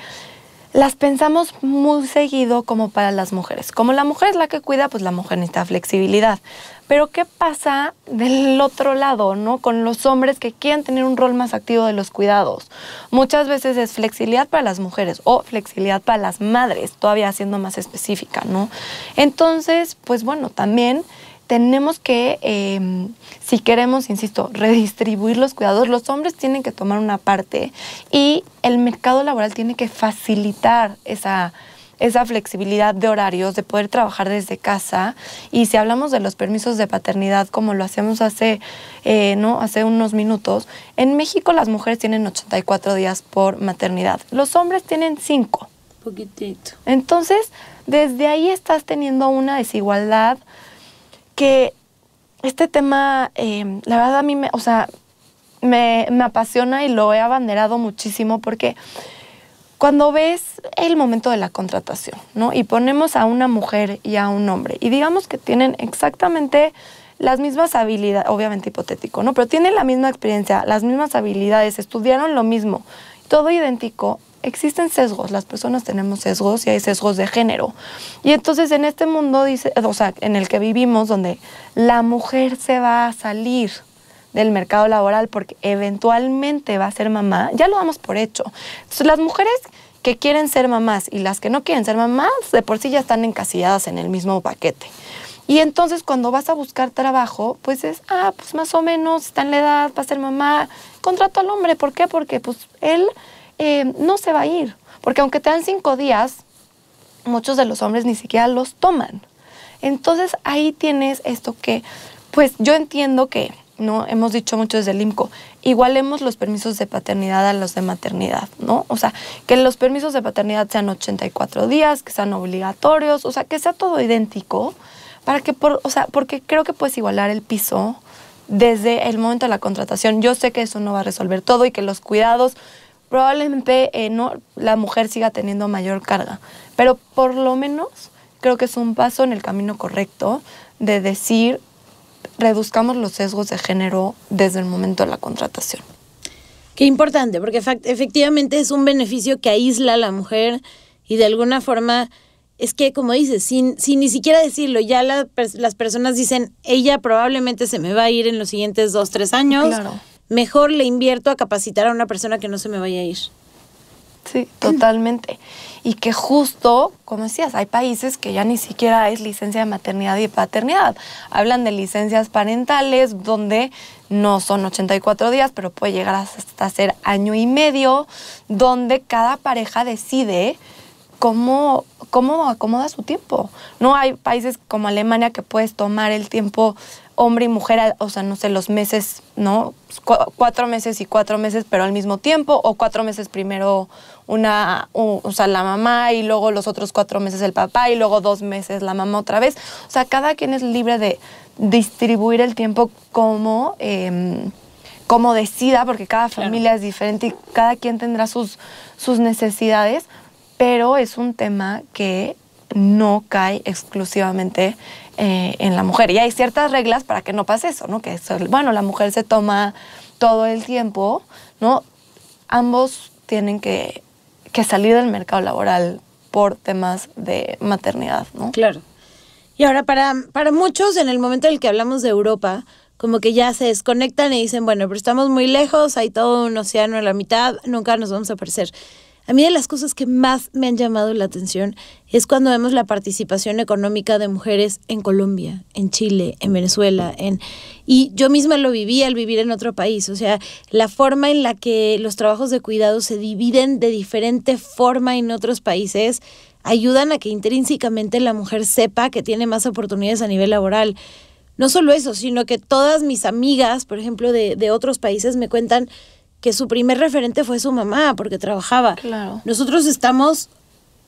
Speaker 4: las pensamos muy seguido como para las mujeres. Como la mujer es la que cuida, pues la mujer necesita flexibilidad. Pero ¿qué pasa del otro lado, no? Con los hombres que quieren tener un rol más activo de los cuidados. Muchas veces es flexibilidad para las mujeres o flexibilidad para las madres, todavía siendo más específica, ¿no? Entonces, pues bueno, también tenemos que, si queremos, insisto, redistribuir los cuidados, los hombres tienen que tomar una parte y el mercado laboral tiene que facilitar esa flexibilidad de horarios, de poder trabajar desde casa. Y si hablamos de los permisos de paternidad, como lo hacíamos hace unos minutos, en México las mujeres tienen 84 días por maternidad, los hombres tienen 5.
Speaker 3: Poquitito.
Speaker 4: Entonces, desde ahí estás teniendo una desigualdad que este tema, la verdad a mí me, o sea, me apasiona y lo he abanderado muchísimo porque cuando ves el momento de la contratación, ¿no? Y ponemos a una mujer y a un hombre, y digamos que tienen exactamente las mismas habilidades, obviamente hipotético, ¿no? Pero tienen la misma experiencia, las mismas habilidades, estudiaron lo mismo, todo idéntico. Existen sesgos, las personas tenemos sesgos y hay sesgos de género. Y entonces en este mundo, en el que vivimos, donde la mujer se va a salir del mercado laboral porque eventualmente va a ser mamá, ya lo damos por hecho. Entonces las mujeres que quieren ser mamás y las que no quieren ser mamás, de por sí ya están encasilladas en el mismo paquete. Y entonces cuando vas a buscar trabajo, pues pues más o menos está en la edad, va a ser mamá, contrato al hombre. ¿Por qué? Porque pues él no se va a ir. Porque aunque te dan 5 días, muchos de los hombres ni siquiera los toman. Entonces ahí tienes esto que, pues yo entiendo que, ¿no? Hemos dicho mucho desde el IMCO, igualemos los permisos de paternidad a los de maternidad, ¿no? O sea, que los permisos de paternidad sean 84 días, que sean obligatorios, o sea, que sea todo idéntico, para que porque creo que puedes igualar el piso desde el momento de la contratación. Yo sé que eso no va a resolver todo y que los cuidados, probablemente la mujer siga teniendo mayor carga, pero por lo menos creo que es un paso en el camino correcto de decir, reduzcamos los sesgos de género desde el momento de la contratación.
Speaker 3: Qué importante, porque efectivamente es un beneficio que aísla a la mujer y de alguna forma es que, como dices, sin ni siquiera decirlo, ya las personas dicen, ella probablemente se me va a ir en los siguientes 2, 3 años.
Speaker 4: Claro.
Speaker 3: Mejor le invierto a capacitar a una persona que no se me vaya a ir.
Speaker 4: Sí, totalmente. Y que justo, como decías, hay países que ya ni siquiera es licencia de maternidad y paternidad. Hablan de licencias parentales donde no son 84 días, pero puede llegar hasta ser 1 año y medio, donde cada pareja decide cómo acomoda su tiempo. No hay países como Alemania que puedes tomar el tiempo hombre y mujer, o sea, no sé, los meses, ¿no? 4 meses y 4 meses, pero al mismo tiempo, o 4 meses primero la mamá y luego los otros 4 meses el papá y luego 2 meses la mamá otra vez. O sea, cada quien es libre de distribuir el tiempo como decida, porque cada familia es diferente y cada quien tendrá sus necesidades, pero es un tema que no cae exclusivamente en la mujer. Y hay ciertas reglas para que no pase eso, ¿no? Que la mujer se toma todo el tiempo, ¿no? Ambos tienen que salir del mercado laboral por temas de maternidad, ¿no?
Speaker 3: Claro. Y ahora, para muchos, en el momento en el que hablamos de Europa, como que ya se desconectan y dicen, bueno, pero estamos muy lejos, hay todo un océano en la mitad, nunca nos vamos a parecer. A mí de las cosas que más me han llamado la atención es cuando vemos la participación económica de mujeres en Colombia, en Chile, en Venezuela, y yo misma lo viví al vivir en otro país. O sea, la forma en la que los trabajos de cuidado se dividen de diferente forma en otros países ayudan a que intrínsecamente la mujer sepa que tiene más oportunidades a nivel laboral. No solo eso, sino que todas mis amigas, por ejemplo, de otros países me cuentan que su primer referente fue su mamá porque trabajaba.
Speaker 4: Claro.
Speaker 3: Nosotros estamos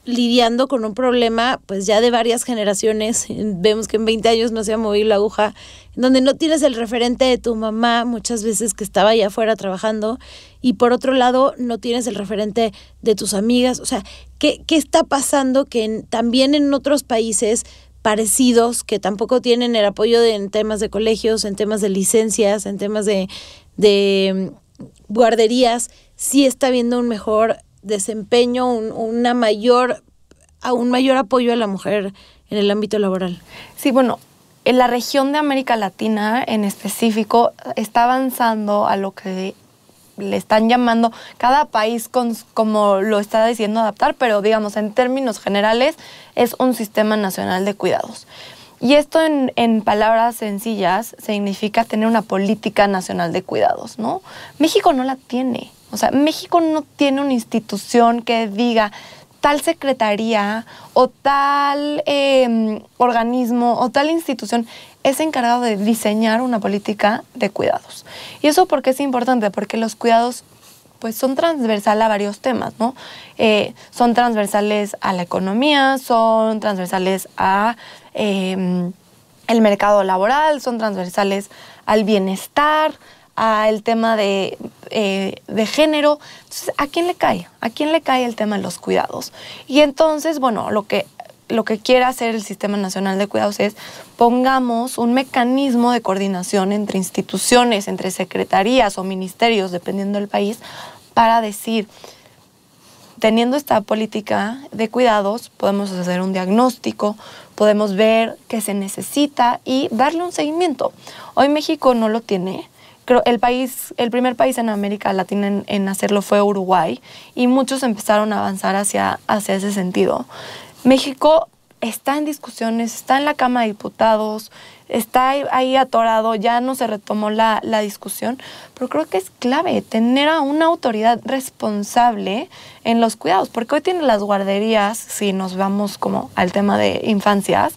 Speaker 3: lidiando con un problema pues ya de varias generaciones, vemos que en 20 años no se ha movido la aguja, en donde no tienes el referente de tu mamá muchas veces que estaba allá afuera trabajando y por otro lado no tienes el referente de tus amigas. O sea, ¿qué está pasando que también en otros países parecidos que tampoco tienen el apoyo en temas de colegios, en temas de licencias, en temas de guarderías, sí está habiendo un mejor desempeño, un mayor apoyo a la mujer en el ámbito laboral? Sí,
Speaker 4: bueno, en la región de América Latina en específico está avanzando a lo que le están llamando, cada país como lo está diciendo adaptar, pero digamos en términos generales es un sistema nacional de cuidados. Y esto en palabras sencillas significa tener una política nacional de cuidados, ¿no? México no la tiene. O sea, México no tiene una institución que diga tal secretaría o tal organismo o tal institución es encargado de diseñar una política de cuidados. ¿Y eso por qué es importante? Porque los cuidados pues son transversales a varios temas, ¿no? Son transversales a la economía, son transversales a el mercado laboral, son transversales al bienestar, al tema de género. Entonces, ¿a quién le cae? ¿A quién le cae el tema de los cuidados? Y entonces, bueno, lo que quiere hacer el Sistema Nacional de Cuidados es pongamos un mecanismo de coordinación entre instituciones, entre secretarías o ministerios, dependiendo del país, para decir, teniendo esta política de cuidados, podemos hacer un diagnóstico, podemos ver qué se necesita y darle un seguimiento. Hoy México no lo tiene. Creo el primer país en América Latina en hacerlo fue Uruguay y muchos empezaron a avanzar hacia ese sentido. México está en discusiones, está en la Cámara de Diputados, está ahí atorado, ya no se retomó la discusión, pero creo que es clave tener a una autoridad responsable en los cuidados, porque hoy tiene las guarderías, si nos vamos como al tema de infancias,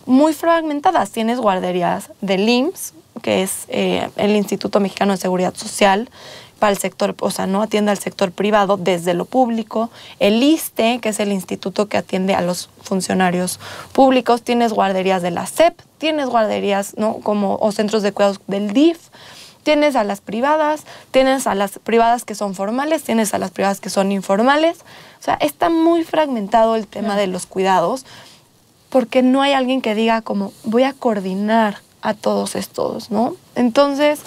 Speaker 4: muy fragmentadas. Tienes guarderías del IMSS, que es el Instituto Mexicano de Seguridad Social, para el sector, o sea, no atiende al sector privado desde lo público, el ISSSTE, que es el instituto que atiende a los funcionarios públicos, tienes guarderías de la SEP, tienes guarderías, ¿no? o centros de cuidados del DIF, tienes a las privadas que son formales, tienes a las privadas que son informales. O sea, está muy fragmentado el tema de los cuidados, porque no hay alguien que diga como, voy a coordinar a todos estos, ¿no? Entonces,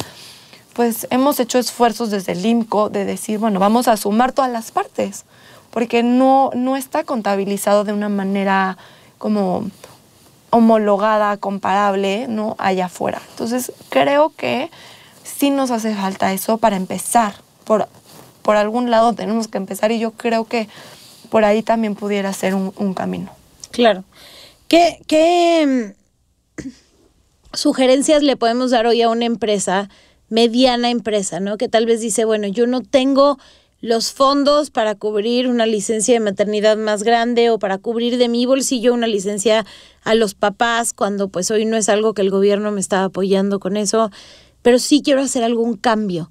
Speaker 4: pues hemos hecho esfuerzos desde el IMCO de decir, bueno, vamos a sumar todas las partes, porque no está contabilizado de una manera como homologada, comparable, ¿no? Allá afuera. Entonces, creo que sí nos hace falta eso para empezar. Por algún lado tenemos que empezar y yo creo que por ahí también pudiera ser un camino.
Speaker 3: Claro. ¿Qué sugerencias le podemos dar hoy a una empresa, mediana empresa, ¿no? Que tal vez dice, bueno, yo no tengo los fondos para cubrir una licencia de maternidad más grande o para cubrir de mi bolsillo una licencia a los papás, cuando pues hoy no es algo que el gobierno me está apoyando con eso, pero sí quiero hacer algún cambio.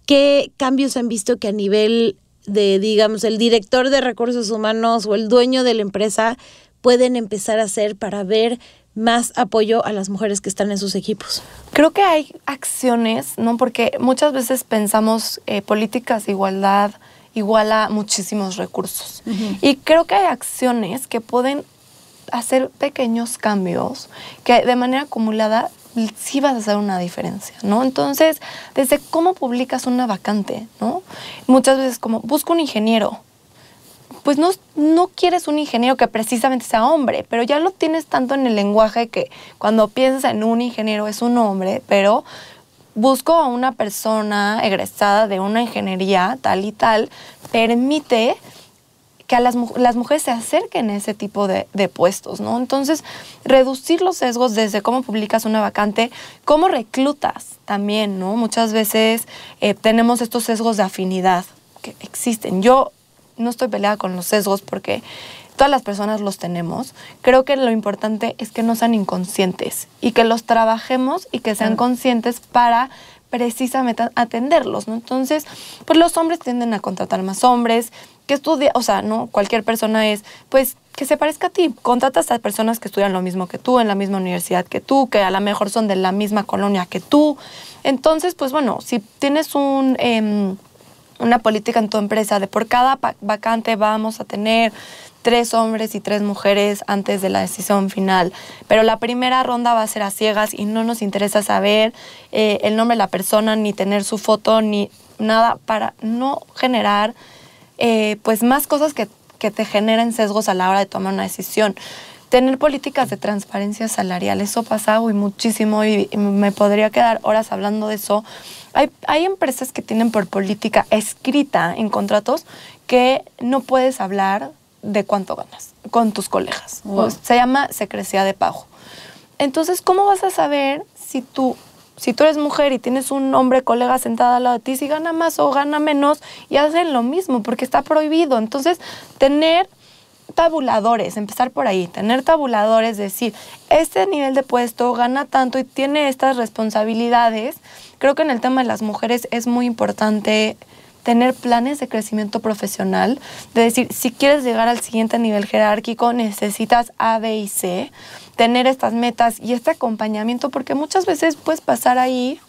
Speaker 3: ¿Qué cambios han visto que a nivel de, digamos, el director de recursos humanos o el dueño de la empresa pueden empezar a hacer para ver más apoyo a las mujeres que están en sus equipos?
Speaker 4: Creo que hay acciones, ¿no? Porque muchas veces pensamos políticas de igualdad igual a muchísimos recursos. Uh-huh. Y creo que hay acciones que pueden hacer pequeños cambios que de manera acumulada sí vas a hacer una diferencia, ¿no? Entonces, desde cómo publicas una vacante, ¿no? Muchas veces como, busco un ingeniero. Pues no quieres un ingeniero que precisamente sea hombre, pero ya lo tienes tanto en el lenguaje que cuando piensas en un ingeniero es un hombre, pero busco a una persona egresada de una ingeniería tal y tal, permite que las mujeres se acerquen a ese tipo de puestos, ¿no? Entonces, reducir los sesgos desde cómo publicas una vacante, cómo reclutas también, ¿no? Muchas veces tenemos estos sesgos de afinidad que existen. Yo no estoy peleada con los sesgos porque todas las personas los tenemos. Creo que lo importante es que no sean inconscientes y que los trabajemos y que sean conscientes para precisamente atenderlos, ¿no? Entonces, pues los hombres tienden a contratar más hombres, que estudia, o sea, no cualquier persona es, pues, que se parezca a ti. Contratas a personas que estudian lo mismo que tú, en la misma universidad que tú, que a lo mejor son de la misma colonia que tú. Entonces, pues bueno, si tienes una política en tu empresa de por cada vacante vamos a tener 3 hombres y 3 mujeres antes de la decisión final, pero la primera ronda va a ser a ciegas y no nos interesa saber el nombre de la persona, ni tener su foto, ni nada, para no generar pues más cosas que te generen sesgos a la hora de tomar una decisión. Tener políticas de transparencia salarial, eso pasa hoy muchísimo y me podría quedar horas hablando de eso. Hay empresas que tienen por política escrita en contratos que no puedes hablar de cuánto ganas con tus colegas. Wow. Se llama secrecía de pago. Entonces, ¿cómo vas a saber si tú eres mujer y tienes un hombre colega sentado al lado de ti, si gana más o gana menos y hacen lo mismo? Porque está prohibido. Entonces, tener tabuladores, empezar por ahí, tener tabuladores, decir, este nivel de puesto gana tanto y tiene estas responsabilidades. Creo que en el tema de las mujeres es muy importante tener planes de crecimiento profesional, de decir, si quieres llegar al siguiente nivel jerárquico, necesitas A, B y C, tener estas metas y este acompañamiento, porque muchas veces puedes pasar ahí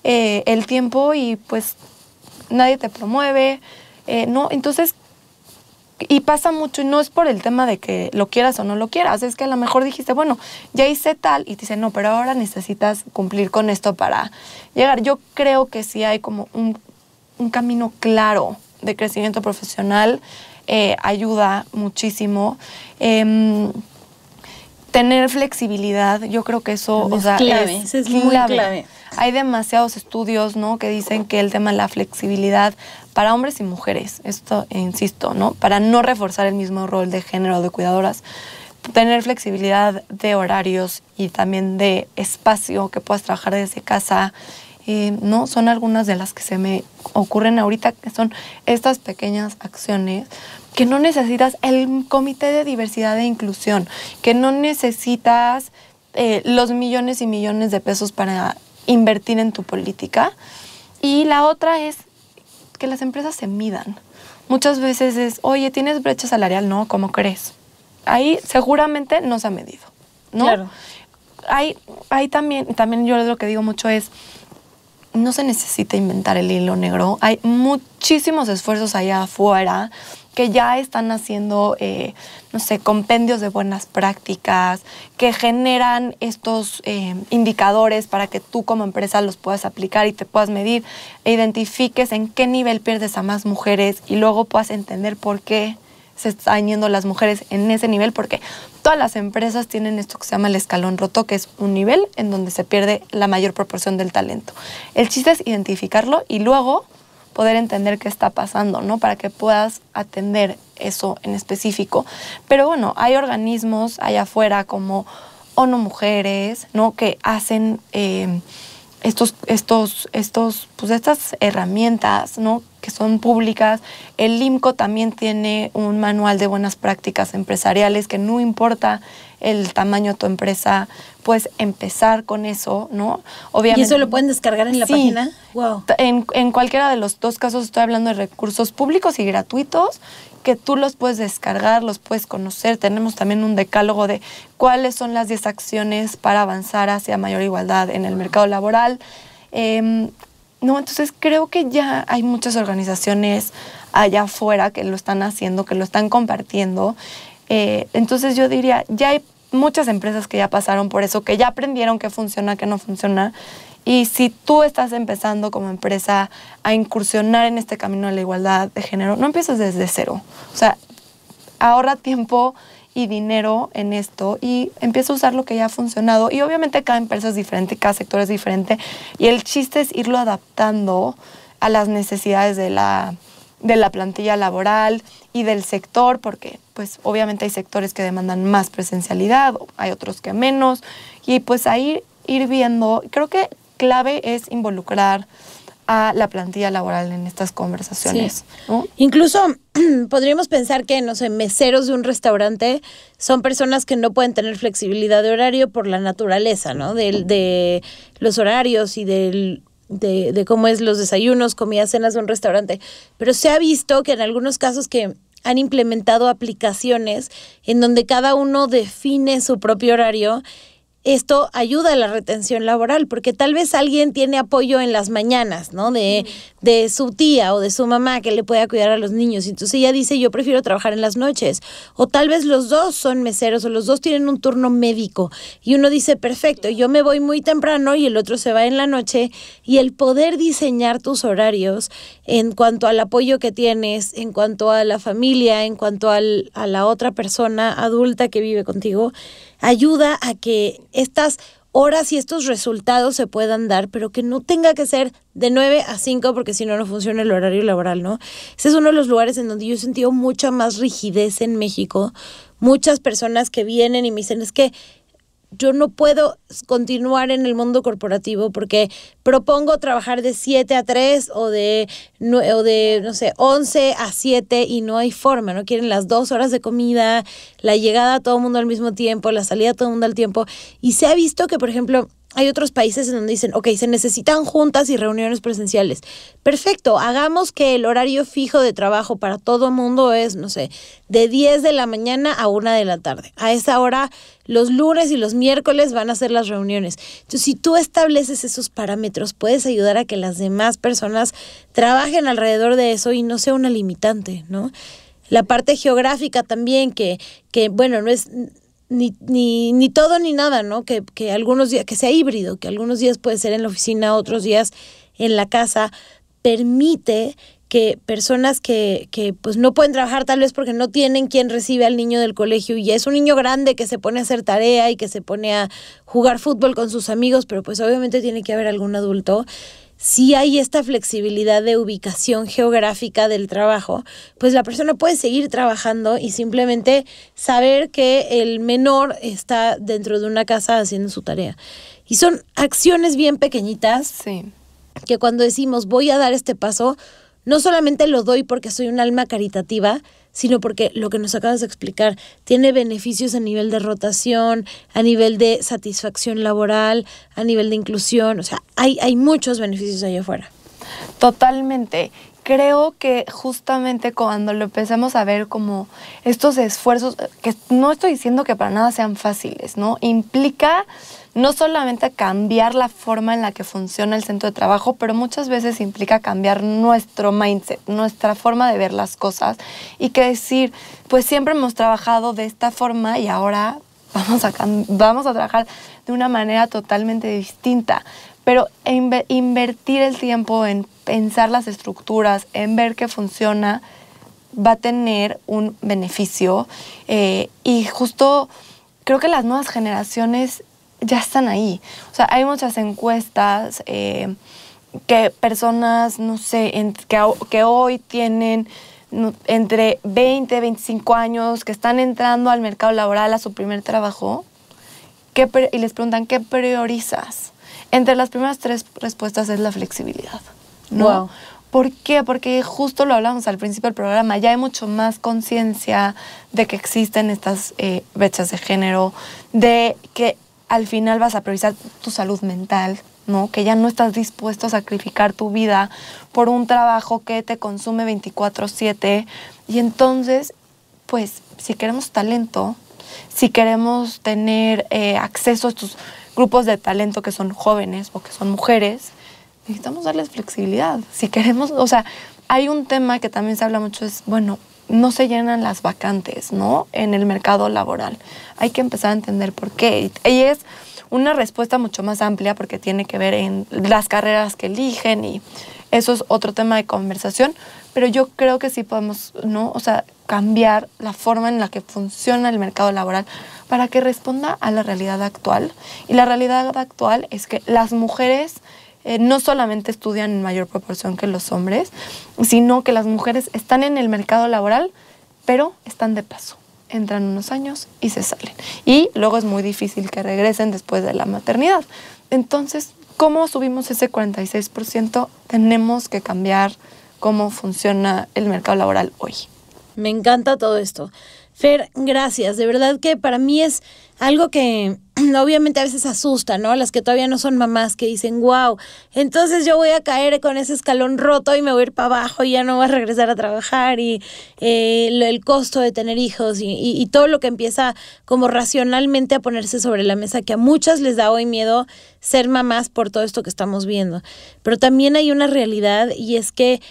Speaker 4: el tiempo y pues nadie te promueve, ¿no? Entonces, y pasa mucho, y no es por el tema de que lo quieras o no lo quieras, es que a lo mejor dijiste, bueno, ya hice tal, y te dicen, no, pero ahora necesitas cumplir con esto para llegar. Yo creo que sí hay como un camino claro de crecimiento profesional, ayuda muchísimo. Tener flexibilidad, yo creo que eso,
Speaker 3: Es clave, eso es muy clave.
Speaker 4: Hay demasiados estudios, ¿no?, que dicen que el tema de la flexibilidad para hombres y mujeres, esto insisto, ¿no?, para no reforzar el mismo rol de género de cuidadoras, tener flexibilidad de horarios y también de espacio, que puedas trabajar desde casa, ¿no? Son algunas de las que se me ocurren ahorita, que son estas pequeñas acciones que no necesitas el comité de diversidad e inclusión, que no necesitas los millones y millones de pesos para invertir en tu política. Y la otra es que las empresas se midan. Muchas veces es, oye, ¿tienes brecha salarial? No, ¿cómo crees? Ahí seguramente no se ha medido, ¿no?
Speaker 3: Claro.
Speaker 4: Hay también yo lo que digo mucho es, no se necesita inventar el hilo negro. Hay muchísimos esfuerzos allá afuera que ya están haciendo, no sé, compendios de buenas prácticas, que generan estos indicadores para que tú como empresa los puedas aplicar y te puedas medir e identifiques en qué nivel pierdes a más mujeres y luego puedas entender por qué se están yendo las mujeres en ese nivel, porque todas las empresas tienen esto que se llama el escalón roto, que es un nivel en donde se pierde la mayor proporción del talento. El chiste es identificarlo y luego poder entender qué está pasando, ¿no? Para que puedas atender eso en específico. Pero bueno, hay organismos allá afuera como ONU Mujeres, ¿no?, que hacen estas herramientas, ¿no?, que son públicas. El IMCO también tiene un manual de buenas prácticas empresariales que no importa el tamaño de tu empresa, puedes empezar con eso, ¿no? Obviamente.
Speaker 3: ¿Y eso lo pueden descargar en la página?
Speaker 4: Wow. En cualquiera de los dos casos estoy hablando de recursos públicos y gratuitos que tú los puedes descargar, los puedes conocer. Tenemos también un decálogo de cuáles son las 10 acciones para avanzar hacia mayor igualdad en el mercado laboral. No, entonces creo que ya hay muchas organizaciones allá afuera que lo están haciendo, que lo están compartiendo. Entonces yo diría, ya hay muchas empresas que ya pasaron por eso, que ya aprendieron qué funciona, qué no funciona. Y si tú estás empezando como empresa a incursionar en este camino de la igualdad de género, no empieces desde cero. O sea, ahorra tiempo y dinero en esto y empieza a usar lo que ya ha funcionado. Y obviamente cada empresa es diferente, cada sector es diferente. Y el chiste es irlo adaptando a las necesidades de la plantilla laboral y del sector, porque pues obviamente hay sectores que demandan más presencialidad, hay otros que menos. Y pues ahí ir viendo, creo que clave es involucrar a la plantilla laboral en estas conversaciones. Sí. ¿No?
Speaker 3: Incluso podríamos pensar que, no sé, meseros de un restaurante son personas que no pueden tener flexibilidad de horario por la naturaleza, ¿no? De los horarios y de cómo es los desayunos, comidas, cenas de un restaurante. Pero se ha visto que en algunos casos que han implementado aplicaciones en donde cada uno define su propio horario. Esto ayuda a la retención laboral, porque tal vez alguien tiene apoyo en las mañanas, ¿no? De su tía o de su mamá que le pueda cuidar a los niños. Entonces ella dice, yo prefiero trabajar en las noches. O tal vez los dos son meseros o los dos tienen un turno médico. Y uno dice, perfecto, yo me voy muy temprano y el otro se va en la noche. Y el poder diseñar tus horarios en cuanto al apoyo que tienes, en cuanto a la familia, en cuanto a la otra persona adulta que vive contigo, ayuda a que estas horas y estos resultados se puedan dar, pero que no tenga que ser de 9 a 5, porque si no, no funciona el horario laboral, ¿no? Ese es uno de los lugares en donde yo he sentido mucha más rigidez en México. Muchas personas que vienen y me dicen, es que yo no puedo continuar en el mundo corporativo porque propongo trabajar de 7 a 3 o de no sé, 11 a 7 y no hay forma, ¿no? Quieren las 2 horas de comida, la llegada a todo el mundo al mismo tiempo, la salida a todo el mundo al tiempo. Y se ha visto que, por ejemplo, hay otros países en donde dicen, ok, se necesitan juntas y reuniones presenciales. Perfecto, hagamos que el horario fijo de trabajo para todo mundo es, no sé, de 10 de la mañana a 1 de la tarde. A esa hora, los lunes y los miércoles van a ser las reuniones. Entonces, si tú estableces esos parámetros, puedes ayudar a que las demás personas trabajen alrededor de eso y no sea una limitante, ¿no? La parte geográfica también, que bueno, no es ni todo ni nada, ¿no? Que algunos días, que sea híbrido, que algunos días puede ser en la oficina, otros días en la casa, permite que personas que pues no pueden trabajar tal vez porque no tienen quien recibe al niño del colegio y ya es un niño grande que se pone a hacer tarea y que se pone a jugar fútbol con sus amigos, pero pues obviamente tiene que haber algún adulto. Si hay esta flexibilidad de ubicación geográfica del trabajo, pues la persona puede seguir trabajando y simplemente saber que el menor está dentro de una casa haciendo su tarea. Y son acciones bien pequeñitas que cuando decimos voy a dar este paso, no solamente lo doy porque soy un alma caritativa, sino porque lo que nos acabas de explicar tiene beneficios a nivel de rotación, a nivel de satisfacción laboral, a nivel de inclusión. O sea, hay muchos beneficios allá afuera.
Speaker 4: Totalmente. Creo que justamente cuando lo empezamos a ver como estos esfuerzos, que no estoy diciendo que para nada sean fáciles, ¿no? Implica no solamente cambiar la forma en la que funciona el centro de trabajo, pero muchas veces implica cambiar nuestro mindset, nuestra forma de ver las cosas y que decir, pues siempre hemos trabajado de esta forma y ahora vamos a trabajar de una manera totalmente distinta. Pero invertir el tiempo en pensar las estructuras, en ver qué funciona, va a tener un beneficio. Y justo creo que las nuevas generaciones ya están ahí. O sea, hay muchas encuestas que personas, no sé, que hoy tienen entre 20 y 25 años, que están entrando al mercado laboral a su primer trabajo, y les preguntan, ¿qué priorizas? Entre las primeras 3 respuestas es la flexibilidad, ¿no?
Speaker 3: Wow.
Speaker 4: ¿Por qué? Porque justo lo hablamos al principio del programa, ya hay mucho más conciencia de que existen estas brechas de género, de que al final vas a priorizar tu salud mental, ¿no? Que ya no estás dispuesto a sacrificar tu vida por un trabajo que te consume 24/7. Y entonces, pues, si queremos talento, si queremos tener acceso a estos grupos de talento que son jóvenes o que son mujeres, necesitamos darles flexibilidad. Si queremos, o sea, hay un tema que también se habla mucho, es, bueno, no se llenan las vacantes, ¿no? En el mercado laboral. Hay que empezar a entender por qué. Y es una respuesta mucho más amplia porque tiene que ver en las carreras que eligen y eso es otro tema de conversación. Pero yo creo que sí podemos, ¿no? O sea, cambiar la forma en la que funciona el mercado laboral para que responda a la realidad actual. Y la realidad actual es que las mujeres no solamente estudian en mayor proporción que los hombres, sino que las mujeres están en el mercado laboral, pero están de paso. Entran unos años y se salen. Y luego es muy difícil que regresen después de la maternidad. Entonces, ¿cómo subimos ese 46%? Tenemos que cambiar cómo funciona el mercado laboral hoy.
Speaker 3: Me encanta todo esto. Fer, gracias. De verdad que para mí es algo que obviamente a veces asusta, ¿no? Las que todavía no son mamás que dicen, wow, entonces yo voy a caer con ese escalón roto y me voy a ir para abajo y ya no voy a regresar a trabajar y el costo de tener hijos y todo lo que empieza como racionalmente a ponerse sobre la mesa, que a muchas les da hoy miedo ser mamás por todo esto que estamos viendo. Pero también hay una realidad y es que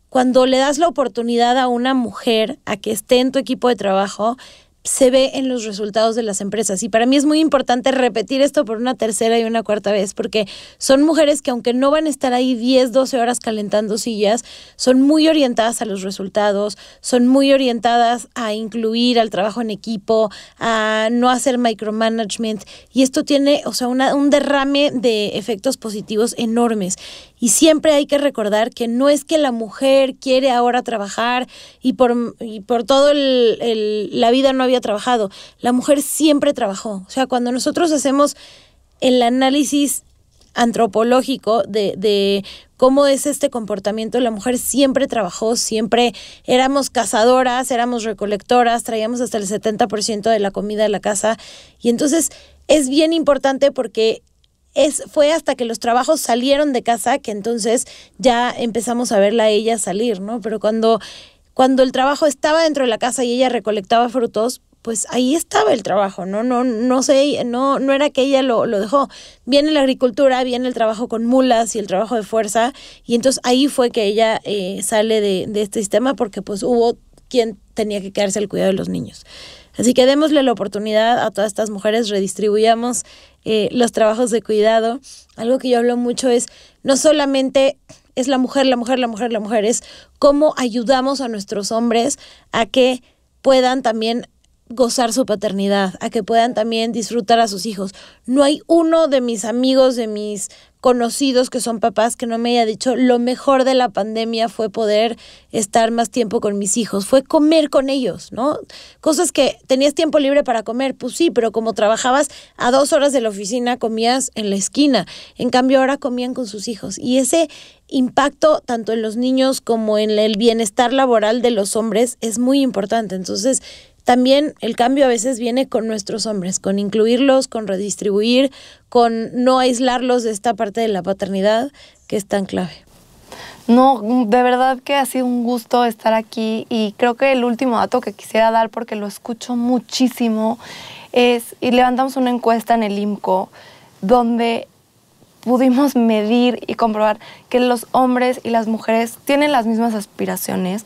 Speaker 3: cuando le das la oportunidad a una mujer a que esté en tu equipo de trabajo, se ve en los resultados de las empresas. Y para mí es muy importante repetir esto por una tercera y una cuarta vez, porque son mujeres que aunque no van a estar ahí 10, 12 horas calentando sillas, son muy orientadas a los resultados, son muy orientadas a incluir al trabajo en equipo, a no hacer micromanagement. Y esto tiene, o sea, un derrame de efectos positivos enormes. Y siempre hay que recordar que no es que la mujer quiere ahora trabajar y por todo la vida no había trabajado. La mujer siempre trabajó. O sea, cuando nosotros hacemos el análisis antropológico de cómo es este comportamiento, la mujer siempre trabajó, siempre éramos cazadoras, éramos recolectoras, traíamos hasta el 70% de la comida de la casa. Y entonces es bien importante porque fue hasta que los trabajos salieron de casa que entonces ya empezamos a verla a ella salir, ¿no? Pero cuando el trabajo estaba dentro de la casa y ella recolectaba frutos, pues ahí estaba el trabajo, no sé, no era que ella lo dejó. Viene la agricultura, viene el trabajo con mulas y el trabajo de fuerza, y entonces ahí fue que ella sale de este sistema porque pues hubo quien tenía que quedarse al cuidado de los niños. Así que démosle la oportunidad a todas estas mujeres, redistribuyamos los trabajos de cuidado. Algo que yo hablo mucho es, no solamente es la mujer, es cómo ayudamos a nuestros hombres a que puedan también gozar su paternidad, a que puedan también disfrutar a sus hijos. No hay uno de mis amigos, de mis conocidos que son papás que no me haya dicho lo mejor de la pandemia fue poder estar más tiempo con mis hijos, fue comer con ellos, ¿no? Cosas que tenías tiempo libre para comer, pues sí, pero como trabajabas a 2 horas de la oficina, comías en la esquina. En cambio ahora comían con sus hijos, y ese impacto tanto en los niños como en el bienestar laboral de los hombres es muy importante. Entonces también el cambio a veces viene con nuestros hombres, con incluirlos, con redistribuir, con no aislarlos de esta parte de la paternidad que es tan clave.
Speaker 4: No, de verdad que ha sido un gusto estar aquí, y creo que el último dato que quisiera dar, porque lo escucho muchísimo, es, y levantamos una encuesta en el IMCO, donde pudimos medir y comprobar que los hombres y las mujeres tienen las mismas aspiraciones.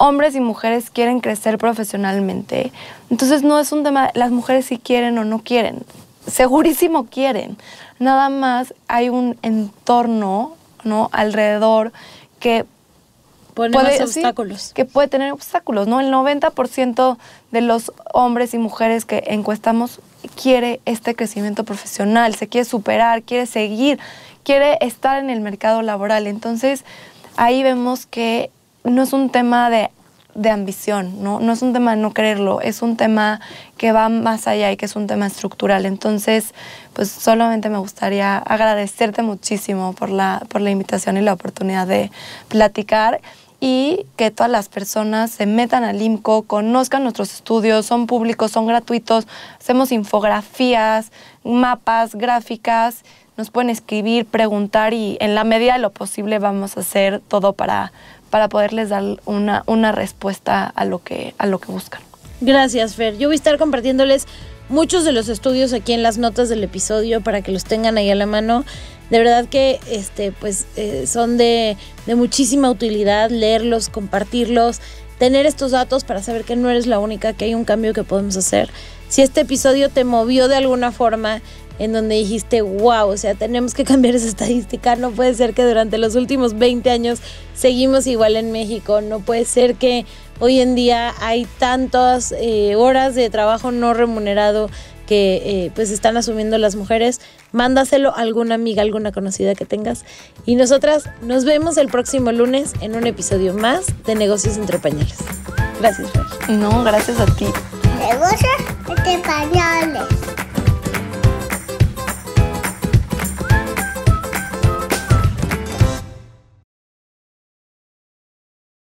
Speaker 4: Hombres y mujeres quieren crecer profesionalmente. Entonces no es un tema, las mujeres si quieren o no quieren. Segurísimo quieren. Nada más hay un entorno, ¿no?, alrededor que
Speaker 3: pone más obstáculos.
Speaker 4: Que puede tener obstáculos, ¿no? El 90% de los hombres y mujeres que encuestamos quiere este crecimiento profesional, se quiere superar, quiere seguir, quiere estar en el mercado laboral. Entonces ahí vemos que no es un tema de ambición, ¿no? No es un tema de no quererlo, es un tema que va más allá y que es un tema estructural. Entonces, pues solamente me gustaría agradecerte muchísimo por la invitación y la oportunidad de platicar, y que todas las personas se metan al IMCO, conozcan nuestros estudios, son públicos, son gratuitos, hacemos infografías, mapas, gráficas, nos pueden escribir, preguntar, y en la medida de lo posible vamos a hacer todo para poderles dar una respuesta a lo que buscan.
Speaker 3: Gracias, Fer. Yo voy a estar compartiéndoles muchos de los estudios aquí en las notas del episodio para que los tengan ahí a la mano. De verdad que son de muchísima utilidad leerlos, compartirlos, tener estos datos para saber que no eres la única, que hay un cambio que podemos hacer. Si este episodio te movió de alguna forma, en donde dijiste, wow, o sea, tenemos que cambiar esa estadística, no puede ser que durante los últimos 20 años seguimos igual en México, no puede ser que hoy en día hay tantas horas de trabajo no remunerado que pues están asumiendo las mujeres. Mándaselo a alguna amiga, alguna conocida que tengas, y nosotras nos vemos el próximo lunes en un episodio más de Negocios Entre Pañales. Gracias, Fer.
Speaker 4: No, gracias a ti.
Speaker 2: Negocios Entre Pañales.